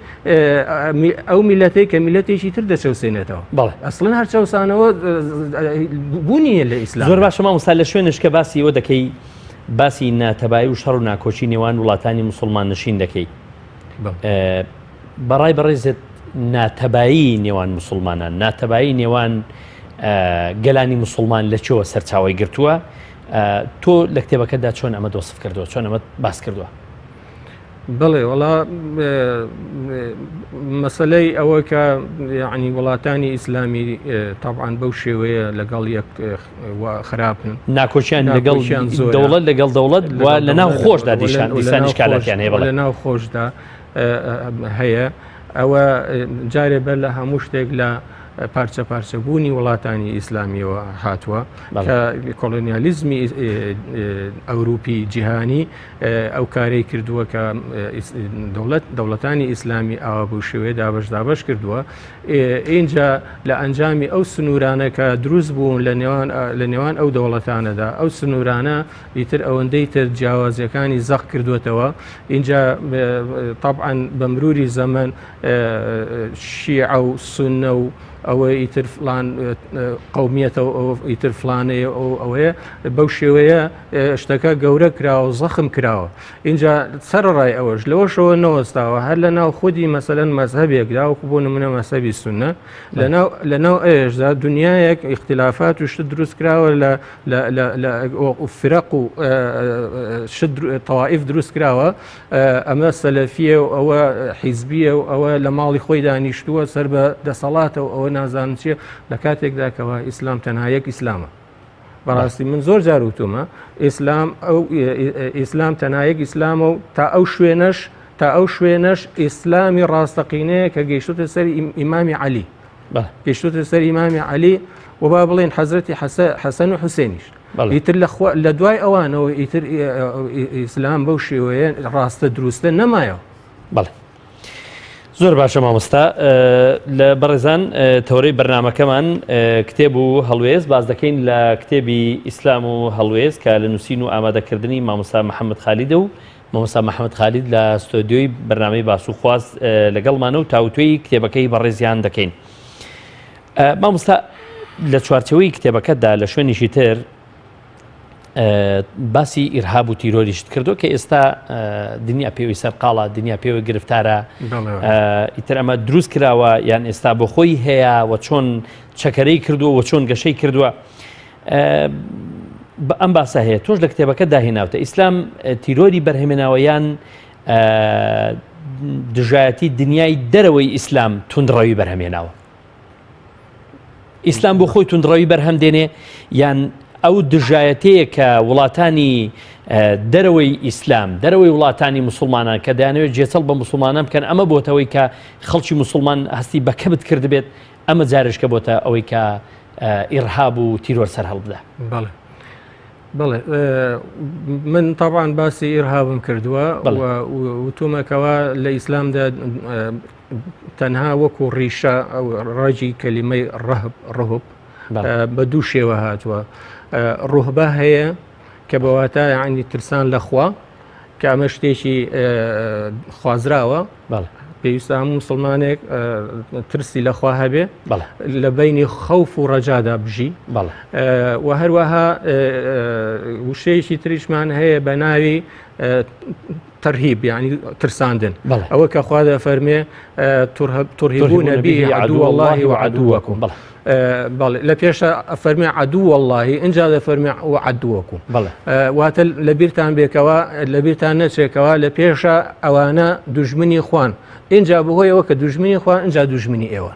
أو ملتي كملتي شيء تردش وسينته. أصلاً هالشيء وسانه بني الإسلام. زور باش ما مسألة شو نشك باسي ودكي باسي ناتباعي وشرنا كوشي نيوان ولا تاني مسلمان نشين دكي. براي بريزة ناتباعي نيوان مسلمانا ناتباعي نيوان گەلانی مسلمان لە چۆوە سەرچاوی گرتووە تۆ لە کتێبەکەدا چۆن ئەمە دۆست کردووە چۆن ئەمە باس کردووە بڵێ وڵا مەسەلەی ئەوە کە یعنی وڵاتانی ئیسلامی طبعاً بەو شێوەیە لەگەڵ یەک خراپن ناکۆچیان لەگەڵ دەوڵەت لەگەڵ دەوڵەت و لە ناو خۆشدا دیسانیشکالەتیان هەیە لە ناو خۆشدا هەیە ئەوە جارێ بەر لە هەموو شتێک لە پارچە پارچەبوونی وڵاتانی ئیسلامیەوە هاتووە کە کۆلۆنیالیزمی ئەوروپی جیهانی ئەو کارەی کردووە کە دەوڵەتانی ئیسلامی ئاوا بەو شێوەیە دابەش کردووە اینجا لە ئەنجامی ئەو سنوورانە کە دروست بوون لە نێوان ئەو دەوڵەتانەدا ئەو سنوورانە ئیتر ئەوەندەی تر جیاوازیەکانی زەق کردوێتەوە اینجا طبعاً بە مروری زەمن شیعە و سونە و ئەوە ئیتر فلان قەومیەتەوە ئیتر فلانەیە ئەوەیە بەو شێوەیە شتەکە گەورە کراوە و زەخم کراوە اینجا سەرڕای ئەوەش لەوەشەوە نەوەستاوە هەر لە ناو خودی مەسەلەن مەزهەبێکدا وەکو بۆ نمونە مەزهەبی سونە لە ناو ئێشدا دنیایەک اختلافات و شت دروست کراوە لە فرق و تەوائف دروست کراوە ئەمە سەلەفیە و ئەوە حیزبیە و ئەوە لە ماڵی خۆی دانیشتووە سەر بە دەسەڵاتەوە ئەوە نازانم چیە لە کاتێکدا کەەوە ئیسلام تەنها یەک ئیسلامە بەڕاستی من زۆر جار وتومە ئیسلام تەنها یەک ئیسلامە و تا ئەو شوێنەش ئیسلامی ڕاستەقینەیە کە گەیشتوتە سەر ئیمامی عەلی گەیشتوتە سەر ئیمامی عەلی و با بڵێن حەزرەتی حەسەن و حوسێنیش ئیتر لە دوای ئەوانەوە ئیتر ئیسلام بەو شێوەیە ڕاستە دروستە نەمایەوە. بەڵێ زۆر باشە مامۆستا لە بەڕێزان تەورەی بەرنامەکەمان کتێب و هەڵوێز باز دەکەین لە کتێبی ئیسلام و هەڵوێز کە لە نووسین و ئامادەکردنی مامۆستا محەممەد خالیدە و مامۆستا محەممەد خالید لە ستۆدیۆی بەرنامەی باس و خواست لەگەڵمانە و تاوتوێی کتێبەکەی بەڕێزیان دەکەین. مامۆستا لە چوارچەوەی کتێبەکەتدا لە شوێنیشی تر باسی ئیرهاب و تیرۆریشت کردو کە ئێستا دنیا پێوەی سەرقاڵە دنیا پێوەی گرفتارە ئیتر ئەمە دروست کراوە یان ئێستا بۆ خۆی هەیە و چۆن چەکەرەی کردووە و چۆن گەشەی کردووە ئەم باسە هەیە تۆش لە کتێبەکە داهێناوتە ئیسلام تیرۆری بەرهێمێناوەیان دژایەتی دنیای دەرەوەی ئیسلام توندڕەوی بەرهەمێناوە ئیسلام بۆ خۆی توندڕەوی بەرهەم دێنێ یان ئەو دژایەتەیە کە وڵاتانی دەرەوەی ئیسلام دەرەوەی وڵاتانی مسلمانان کە دەیانەوێت جێچەڵ بە مسلمانان بکەن ئەمە بۆتەوەی کە خەڵکی مسلمان هەستی بەکەبت کرد بێت ئەمە جارشکە بۆتە ئەوەی کە ئیرهاب و تیرۆر سەر هەڵبدا. بەڵێ من طبعاً باسی ئیرهابم کردووە وتومەکەوە لە ئیسلامدا تەنها وەکو ڕیشە ئەو ڕەجی کەلیمەی ڕەهب بە دوو شێوە هاتووە ڕوهبە هەیە کە بەواتە یعنی ترسان لەخوا کە ئەمە شتێکی خوازراوە پێویستە هەموو مسلمانێک ترسی لەخوا هەبێ لە بینی خەوف و ڕەجادا بژی و هەروەها وشەیەکی تریشمان هەیە بە ناوی ترهیب یعنی ترساندن ئەوە کە خوا دەفەرمێ ترهبون به عدو الله وعدوكم لە پێشە فەرمی عەدوو واللهی اینجا لە فەرمی عەدووەکو واتە لە بیرتان بێکەوە لە بیرتان نەچێکەوە لە پێشە ئەوانە دوژمنی خوان اینجا بەهۆیەوە کە دوژمنی خوان اینجا دوژمنی ئێوە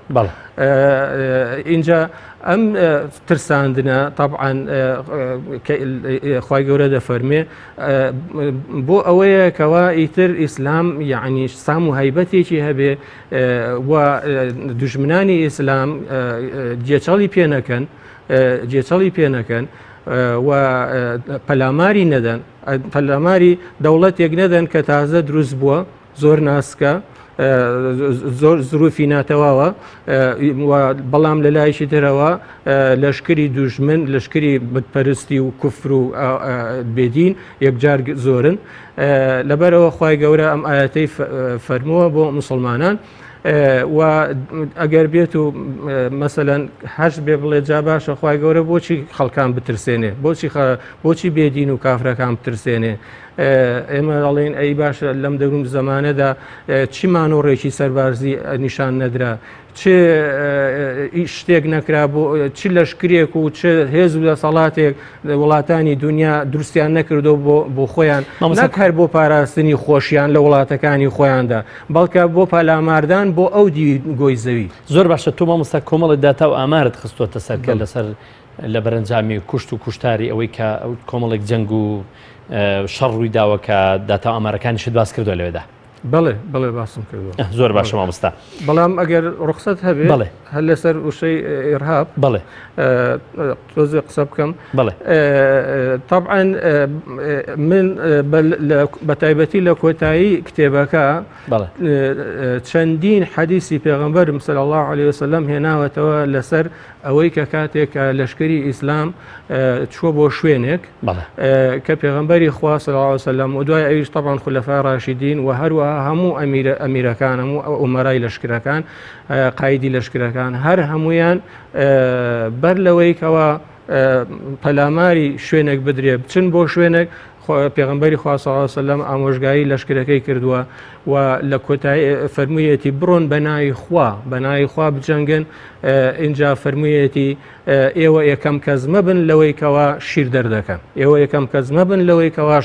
اینجا ئەم ترساندنە طبعاً خوای گەورە دەفەرمێ بۆ ئەوەیە کەوا ئیتر ئیسلام یعنی سام و هەیبەتێکی هەبێ و دوژمنانی ئیسلام جێچەڵی پێ نەکەن و پەلاماری نەدەن پەلاماری دەوڵەتێک نەدەن کە تازە دروست بووە زۆر ناسکە زۆر زروفی ناتەواوە بەڵام لە لایشی ترەوە لەشکری دوژمن لەشکری بتپەرستی و کوفر و بێدین یەکجار زۆرن لەبەرەوە خوای گەورە ئەم ئاەتەی فەرمووە بۆ مسلمانان و ئەگەر بێت و مەسەلەن هەش بێ بڵێ جا باشە خوای گەورە بۆچی خەڵکان بترسێنێ بۆچی بێدین و کافرەکان بترسێنێ ئێمە دەڵێن ئەی باشە لەم دەروم زەمانەدا چیمان و ڕێکی سەربازی نیشان نەدرا چ شتێک نەکرا بۆ چ لەشکرێک و چ هێز و دەسەڵاتێک وڵاتانی دنیا دروستیان نەکردو بۆ خۆیان نەک هەر بۆ پاراستنی خۆشیان لە وڵاتەکانی خۆیاندا بەڵکە بۆ پەلاماردان بۆ ئەو دی گۆی زەوی زۆر باشە تۆ مامۆستا کۆمەڵی داتا و ئامارت خستووەتە سەرکە لەسەر لە بەرەنجامی کوشت و کوشتاری ئەوەی کە کۆمەڵێک جەنگ و شەڕ ڕووی داوە کە داتا و ئامارەکانیشت باس کردووە لەوێدا بەڵێ باسم کردووە زۆر باشە مامۆستا بەڵام ئەگەر ڕوخسەت هەبێ هەر لەسەر وشەی ئێرهاب تۆزێ قسە بکەم طبعاً من بەتایبەتی لە کۆتایی کتێبەکە چەندین حەدیسی پێغەمبەرم صلی الله علیه وسلم هێناوەتەوە لەسەر ئەوەی کە کاتێک لەشکری ئیسلام چووە بۆ شوێنێک کە پێغەمبەری خوا صلی الله علیه وسلم و دوای ئەویش طبعاً خولەفای ڕاشیدین و هەروەها هەموو ئەمیرەکان هەموو ئومەرای لەشکرەکان قایدی لەشکرەکان هەر هەمویان بەر لەوەی کەوە پەلاماری شوێنێک بدرێ بچن بۆ شوێنێک پێغەمبەری خوا صلی الله علیه وسلم ئامۆژگاری لەشکرەکەی کردووە و لە کۆتایی فەرموویەتی بڕۆن بە ناوی خوا بجەنگن اینجا فەرموویەتی ئێوە یەکەم کەس مەبن لەوەی کەوا شیر دەردەکەن ئێوە یەکەم کەس مەبن لەوەی کەوا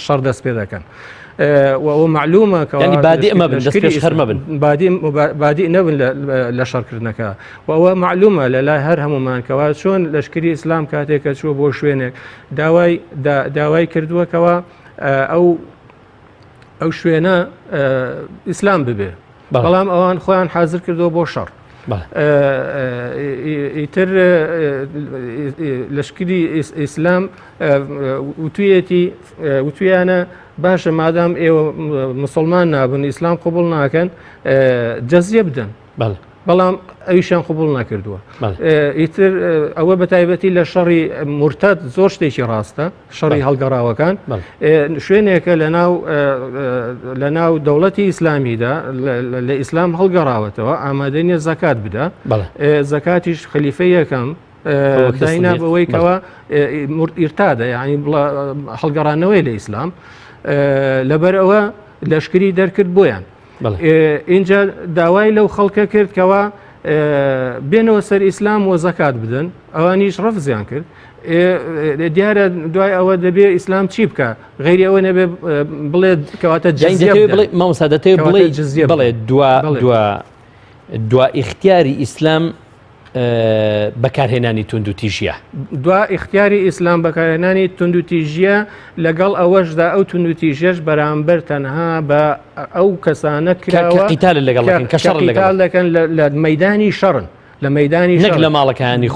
شەڕ دەست پێ دەکەن و معلومە بادی نەبن لە شەڕکردنەکە و ئەوە معلومە لە لای هەر هەمومان کەوا چۆن لەشکری ئیسلام کاتێکە چووە بۆ شوێنێک داوای کردووەکەوە ئەو شوێنە ئیسلام ببێ بەڵام ئەوان خۆیان حازر کردووە بۆ شەڕ ئیتر لەشکری ئیسلام وتویانە باشە مادام ئێوە مسلمان نابن ئیسلام قبول ناکەن جەزیە بدەن بەڵام ئەویشیان قبول نەکردووە ئیتر ئەوە بەتایبەتی لە شەڕی مرتەد زۆر شتێکی ڕاستە شەڕی هەڵگەڕاوەکان شوێنێکە لە ناو دەوڵەتی ئیسلامیدا لە ئیسلام هەڵگەڕاوەتەوە ئامادە نیە زەکات بدە زەکاتیش خەلیفەی یەکەم داینا بەوەی کەوە ئیرتادە یعنی هەڵگەڕانەوەی لە ئیسلام لەبەر ئەوە لەشکری دەرکرد بۆیان اینجا داوای لەو خەڵکە کرد کەوە بێنەوە سەر ئیسلام و زەکات بدەن ئەوانیش ڕەفزیان کرد دیارە دوای ئەوە دەبێ ئیسلام چی بکە غیری ئەوە نەبێ بڵێت کەواتە مامۆستا دەتەوێت بڵێ دوا ئیختیاری ئیسلام بەکارهێنانی تونند و تیژیە دوا ئیختیاری ئیسلام بەکارهێنانی تونند و تیژیە لەگەڵ ئەوەشدا ئەو تونند و تیژەش بەرامبەر تەنها بە ئەو کەسانە کراوە قیتال لەگەڵ دەکەن لە مەیدانی شەڕن لە مەیدانی نەک لە ماڵەکانی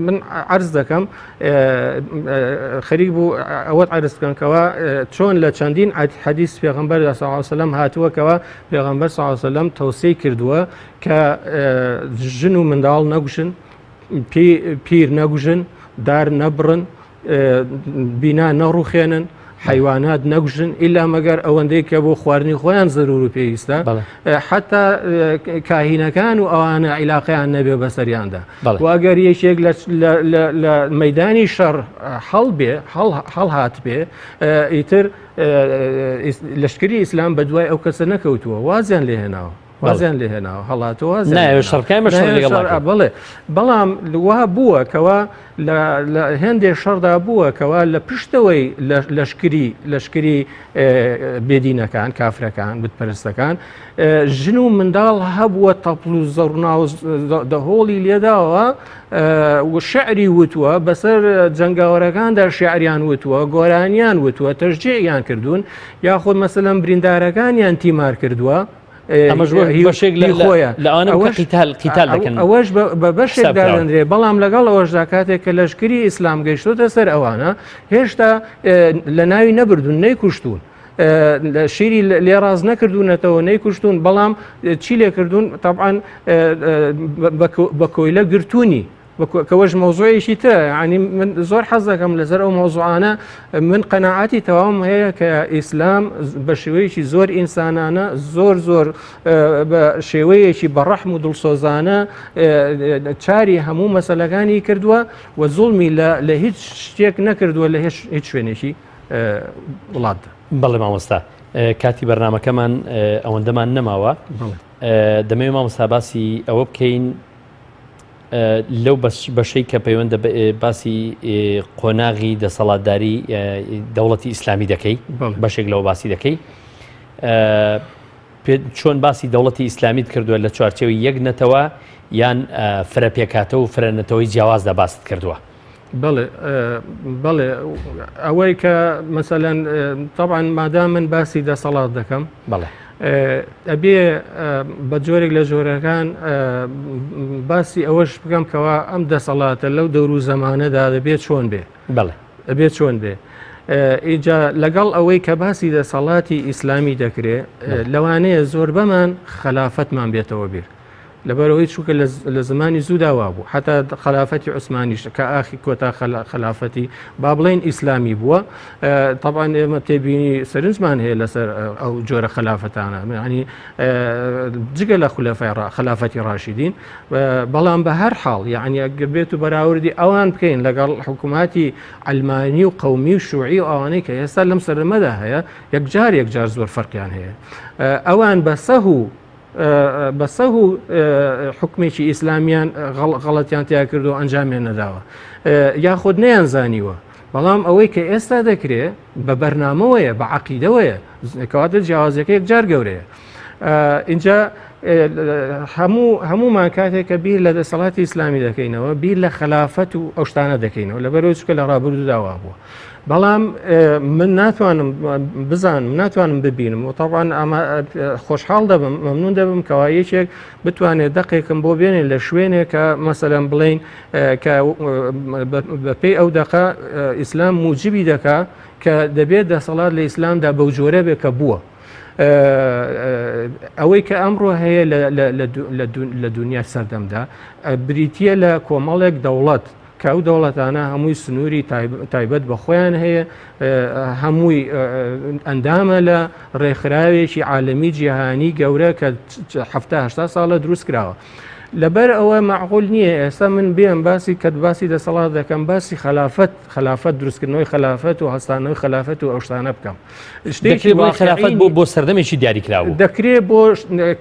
من عرض دەکەم خەریک بوو ئەوەت عرض بکەنکەوە چۆن لە چەندین حەدیث پێغەمبەر صلی الله علیه وسلم هاتووەکەوە پێغەمبەر صلی الله علیه وسلم تەوسیە کردووە کە ژن و منداڵ نەگوژن پیر نەگوژن دار نەبڕن بینا نەڕوخێنن حیوانات نەگوژن ئیلا مەگەر ئەوەندەی کە بۆ خواردنی خۆیان زەرور و پێویستە حتا کاهینەکان و ئەوانە عیلاقیان نەبێ بەسەریاندا و ئەگەر یەکێک لە مەیدانی شەڕ هەڵهات بێ ئیتر لەشکری ئیسلام بە دوای ئەو کەسە نەکەوتووە وازیان لێ هێناوە وازیان لێ هێناوە هەڵاتەوە بڵێ بەڵام وا بووە کەوا لە هێندێک شەڕدا بووە کەوا لە پشتەوەی لەشکری بێدینەکان کافرەکان بتپەرستەکان ژن و منداڵ هەبووە تەپڵ و زەڕنا دەهۆڵی لێداوە و شعری وتووە بەسەر جەنگاوەرەکاندا شعریان وتووە گۆرانیان وتووە تەشجێعیان کردوون یاخود مەسەلەن بریندارەکانیان تیمار کردووە ئەوەش بە بەشێکدا لەندرێ بەڵام لەگەڵ ئەوەشدا کاتێک کە لەشکری ئیسلام گەیشتۆتە سەر ئەوانە هێشتا لە ناوی نەبردون نەیکوشتون شیری لێڕاز نەکردوونەتەوە نەیکوشتون بەڵام چی لێ کردوون طبعاً بە کۆیلە گرتوونی کەوەش مۆزوعیشی ترە ینی من زۆر حەز دەکەم لەسەر ئەو مۆزوعانە من قەناعەتی تەواوم هەیە کە ئیسلام بە شێوەیەکی زۆر ئینسانانە زۆر بە شێوەیەکی بەڕەحم و دڵسۆزانە چاری هەموو مەسەلەکانی کردووە و زوڵمی لە هیچ شتێک نەکردووە لە هیچ شوێنێکی وڵاتدا. بەڵێ مامۆستا کاتی بەرنامەکەمان ئەوەندەمان نەماوە دەمەوێت مامۆستا باسی ئەوە بکەین لەو بەشەی کە پەیوەندە باسی قۆناغی دەسەڵاتداری دەوڵەتی ئیسلامی دەکەی بەشێک لەوە باسی دەکەی چۆن باسی دەوڵەتی ئیسلامیت کردووە لە چوارچێوی یەک نەتەوە یان فرەپێکاتە و فرەنەتەوەی جیاوازدا باست کردووە. بەڵێ ئەوەی کە مەسەلەن طبعاً مادام من باسی دەسەڵات دەکەم بەڵێ ئەبێ بە جۆرێک لە جۆرەکان باسی ئەوەش بکەم کەوا ئەم دەسەڵاتە لەو دەور و زەمانەدا دەبێت چۆن بێ ئەبێت چۆن بێ ئینجا لەگەڵ ئەوەی کە باسی دەسەڵاتی ئیسلامی دەکرێت لەوانەیە زۆر بەمان خەلافەتمان بێتەوە بیر لەبەرەوەی چووکە لە زمانی زووداوا بوو حتا خلافەتی عوسمانیش کە ئاخی کۆتا خلافەتی با بڵێن ئیسلامی بووە طبعاً ئێمە تێبینی سەرنجمان هەیە لەسەر ئەو جۆرە خلافەتانە ینی جگە لە خلافەتی ڕاشیدین بەڵام بە هەر حاڵ یعنی ئەگەر بێت و بەراوردی ئەوان بکەین لەگەڵ حکووماتی ئەلمانی و قەومی و شوعی و ئەوانەی کە ئێستا لەم سەرمەدا هەیە یەکجار زۆر فەرقیان هەیە ئەوان بەسە و حکمێکی ئیسلامیان غەڵەتیان تیا کردو و ئەنجامیان نەداوە یاخود نەیان زانیوە بەڵام ئەوەی کە ئێستا دەکرێت بە بەرنامەوەیە بە عەقیدەوەیە کەواتە جیاوازەکە یەکجار گەورەیە. اینجا هەمومان کاتێک کە بیر لە دەسەڵاتی ئیسلامی دەکەینەوە بیر لە خلافەت و ئەو شتانە دەکەینەوە لەبەرەوەی چکە لە ڕابردوو داوا بووە بەڵام من ناتوانم بزانم ناتوانم ببینم و طبعاً ئەمە خۆشحاڵ دەبم مەمنون دەبم کەوا یەکێک بتوانێت دەقێکم بۆ بێنێ لە شوێنێک کە مەسەلەن بڵێن کە بەپێی ئەو دەقا ئیسلام موجبی دەکا کە دەبێت دەسەڵات لە ئیسلامدا بەو جۆرە بێ کە بووە ئەوەی کە ئەمڕۆ هەیە لە دنیا سەردەمدا بریتە لە کۆمەڵێک دەوڵەت کە ئەو دەوڵەتانە هەمووی سنووری تایبەت بە خۆیان هەیە هەمووی ئەندامە لە ڕێکخراوێکی عالەمی جیهانی گەورە کە 70 ساڵە دروست کراوە لەبەر ئەوە معقول نییە ئێستا من بێم باسی کە باسی دەسەڵات دەکەم باسی خلافەت دروستکردنەوەی خلافەت و هەستانەوەی خلافەت و ئەو شتانە بکەم شتێکی خلافەت بۆ سەردەمێکی دیاری کراوە دەکرێت بۆ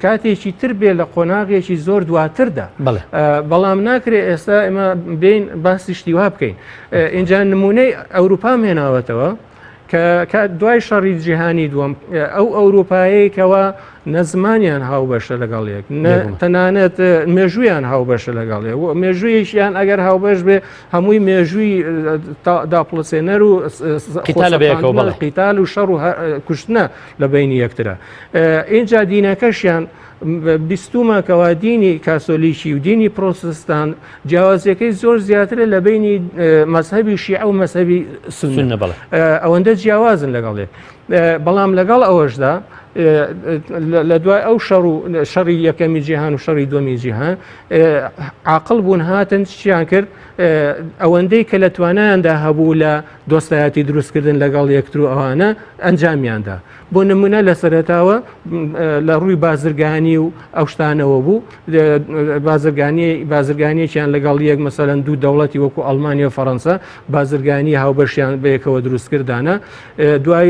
کاتێکی تر بێ لە قۆناغێکی زۆر دواتردا بەڵام ناکرێت ئێستا ئێمە بین باسی شتی وا بکەین اینجا نمونەی ئەوروپام هێناوەتەوە کە دوای شەڕی جیهانی دووەم ئەو ئەوروپایەکەوە نەزمانیان هاوبەشە لەگەڵ یەک تەنانەت مێژوویان هاوبەشە لەگەڵ یەک مێژوویشیان ئەگەر هاوبەش بێ هەمووی مێژووی داپڵسێنەر و قیتال و شەڕ و کوشتنە لە بینی یەکترە اینجا دینەکەشیان بیستومەکەوا دینی کاسۆلیکی و دینی پرۆتستان جیاوازیەکەی زۆر زیاترە لە بینی مەذهەبی شیعە و مەذهەبی سوننە ئەوەندە جیاوازن لەگەڵێک بەڵام لەگەڵ ئەوەشدا لە دوای ئەو شەڕی یەکەمی جیهان و شەڕی دووەمی جیهان عاقڵ بوون هاتن چیان کرد ئەوەندەی کە لە توانایاندا هەبوو لە دۆستایەتی دروستکردن لەگەڵ یەکتر و ئەوانە ئەنجامیاندا بۆ نمونە لە سەرەتاوە لە ڕووی بازرگانی و ئەو شتانەوە بوو بازرگانیەکیان لەگەڵ یەک مەسەلەن دوو دەوڵەتی وەکو ئەڵمانیا و فەڕەنسا بازرگانی هاوبەشیان بەیەکەوە دروستکردانە دوای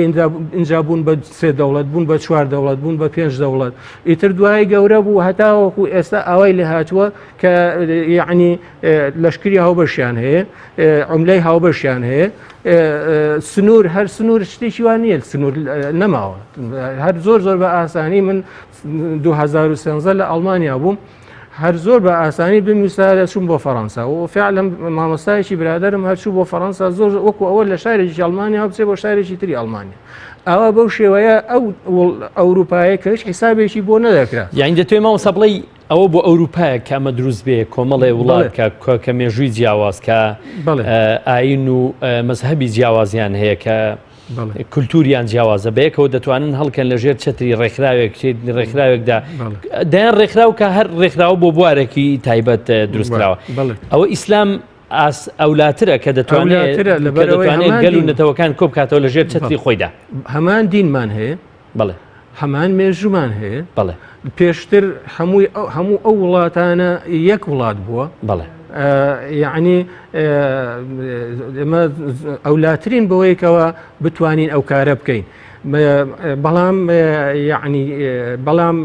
اینجا بوون بە سێ دەوڵەت بوون بە 4 4 دەوڵەت بوون بە 5 دەوڵەت ئیتر دوای گەورە بوو هەتاوەکو ئێستا ئەوەی لە هاتووە کە یعنی لەشکری هاوبەشیان هەیە عملەی هاوبەشیان هەیە سنوور هەر سنوور شتێکی وان نییە سنوور نەماوە هەر زۆر بە ئاسانی من 2013 لە ئەڵمانیا بووم هەر زۆر بە ئاسانی بمیسا چوون بۆ فەڕەنسا و فعلا مامۆستایەکی برادرم هەرچوو بۆ فەڕەنسا زۆر وەکو ئەوە لە شارێکی ئەڵمانیا بچێ بۆ شارێکی تری ئەڵمانیا ئەوە بەو شێوەیە ئەو ئەوروپایە کەش حیسابێکی بۆ نەدەکرا یعنی دەتوێت مامۆستا بڵێ ئەوە بۆ ئەوروپایە کامە دروست بێ کۆمەڵێ وڵات کە مێژووی جیاواز کە ئاین و مەزهەبی جیاوازیان هەیە کە کولتوریان جیاوازە بەیەکەوە دەتوانن هەڵکەن لەژێر چتری ڕێکخراوێکدا دایان ڕێکخراو کە هەر ڕێکخراوە بۆ بوارێکی تایبەت دروستکراوە ئەوە ئیسلام ئەولاترە کە دەتوانێت گەل و نەتەوەکان کۆ بکاتەوە لەژێر چتری خۆیدا هەمان دینمان هەیە بڵێ هەمان مێژومان هەیە بڵێ پێشتر هەموو ئەو وڵاتانە یەک وڵات بووە بڵێ یعنی ئێمە ئەولاترین بەوەیەکەوە بتوانین ئەو کارە بکەین بەڵام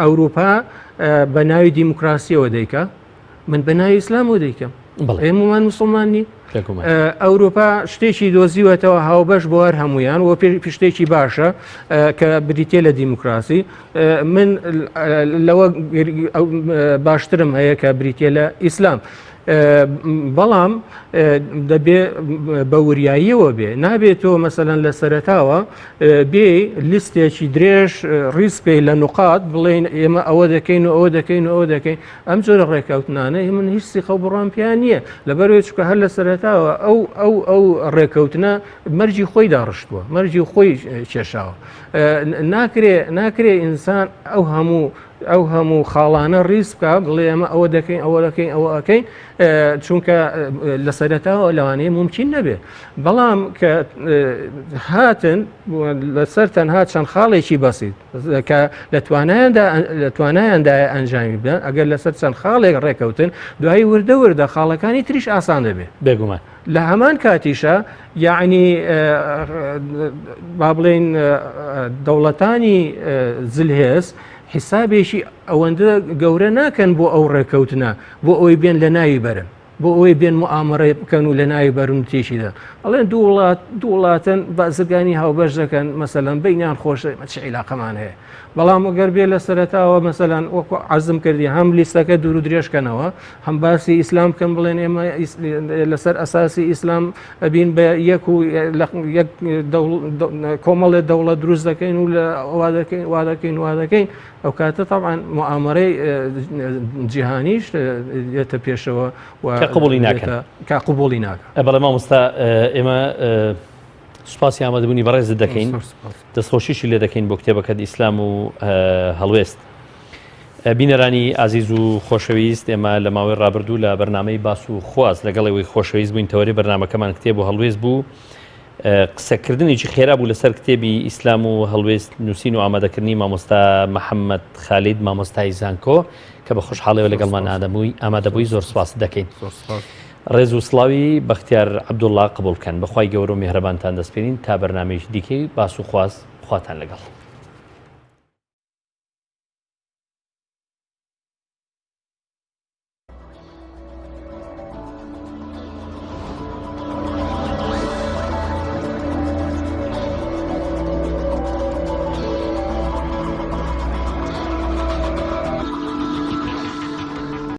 ئەوروپا بە ناوی دیموکراسیەوە دەیکە من بە ناوی ئیسلامەوە دەیکەم ئێمەمان مسلمانی ئەوروپا شتێکی دۆزیوەتەوە هاوبەش بۆ هەر هەمویان و پشتێکی باشە کە بریتێ لە دیموکراسی من لەوە باشترم هەیە کە بریتێ لە ئیسلام بەڵام دەبێ بە وریاییەوە بێ نابێتەوە مەسەلەن لە سەرەتاوە بێ لیستێکی درێژ ڕیسپی لە نقاط بڵێن ئێمە ئەوە دەکەین و ئەوە دەکەین و ئەوە دەکەین ئەم جۆرە ڕێککەوتنانە من هیچ سیخەو بڕام پیان نییە لەبەرەوەی چکە هەر لە سەرەتاوە ئەو ڕێککەوتنە مەرجی خۆی داڕشتووە مەرجی خۆی کێشاوە ناکرێ ئینسان ئەو هەموو خاڵانە ڕیس بکە بڵێ ئەمە ئەوە دەکەین ئەوە دەکەین ئەوە ئەەکەین چونکە لە سەرەتاوە لەوانەیە ممکن نەبێ بەڵام کە هاتن لەسەر تەنها چەند خاڵێکی بەسیت کە لە توانایاندا ئەنجامی بدەن ئەگەر لەسەر چەند خاڵێک ڕێکەوتن دوایی وردە خاڵەکانی تریش ئاسان دەبێت بێگومان لە هەمان کاتیشە یعنی با بڵێن دەوڵەتانی زلهێز حیسابێکی ئەوەندە گەورە ناکەن بۆ ئەو ڕێکەوتنە بۆ ئەوی بێن لە ناوی بەرن بۆ ئەوەی بێن موامەڕێ بکەن و لە ناوی بەرن تێشیدا ئەڵێن دوو وڵاتن بازرگانی هاوبەش دەکەن مەسەلەن بینیان خۆشە چ عیلاقەمان هەیە بەڵام ئەگەر بێ لە سەرەتاوە مەسەلەن وەکو عەزم کردی هەم لیستەکە دوور و درێژکەنەوە هەم باسی ئیسلام بکەن بڵێن ئێمە لەسەر ئەساسی ئیسلام ئەبین بە یەک کۆمەڵێ دەوڵەت دروست دەکەین و لە وا دەکەین ئەو کاتە طبعاً موامەڕەی جیهانیش دێتە پێشەوە قبولی ناکەن بەڵێ مامۆستا ئێمە سوپاسی ئامادەبوونی بەڕێزت دەکەین دەستخۆشیشی لێ دەکەین بۆ کتێبەکەت ئیسلام و هەڵوێست بینەرانی ئازیز و خۆشەویست ئێمە لە ماوەی ڕابردوو لە بەرنامەی باس و خواست لەگەڵەوەی خۆشەویست بووین تەوەری بەرنامەکەمان کتێب و هەڵوێست بوو قسەکردنێکی خێرا بوو لەسەر کتێبی ئیسلام و هەڵوێست نووسین و ئامادەکردنی مامۆستا محەممەد خالید مامۆستای زانکۆ کە بە خۆشحاڵەوە لەگەڵمان ئامادەبووی زۆر سواس دەکەین ڕێز و سڵاوی بەختیار عەبدوڵڵا قبوڵ بکەن بەخوای گەورە و میهرەبانتان دەسپێرین تا بەرنامەیەکی دیکەی باس و خواست خواتان لەگەڵ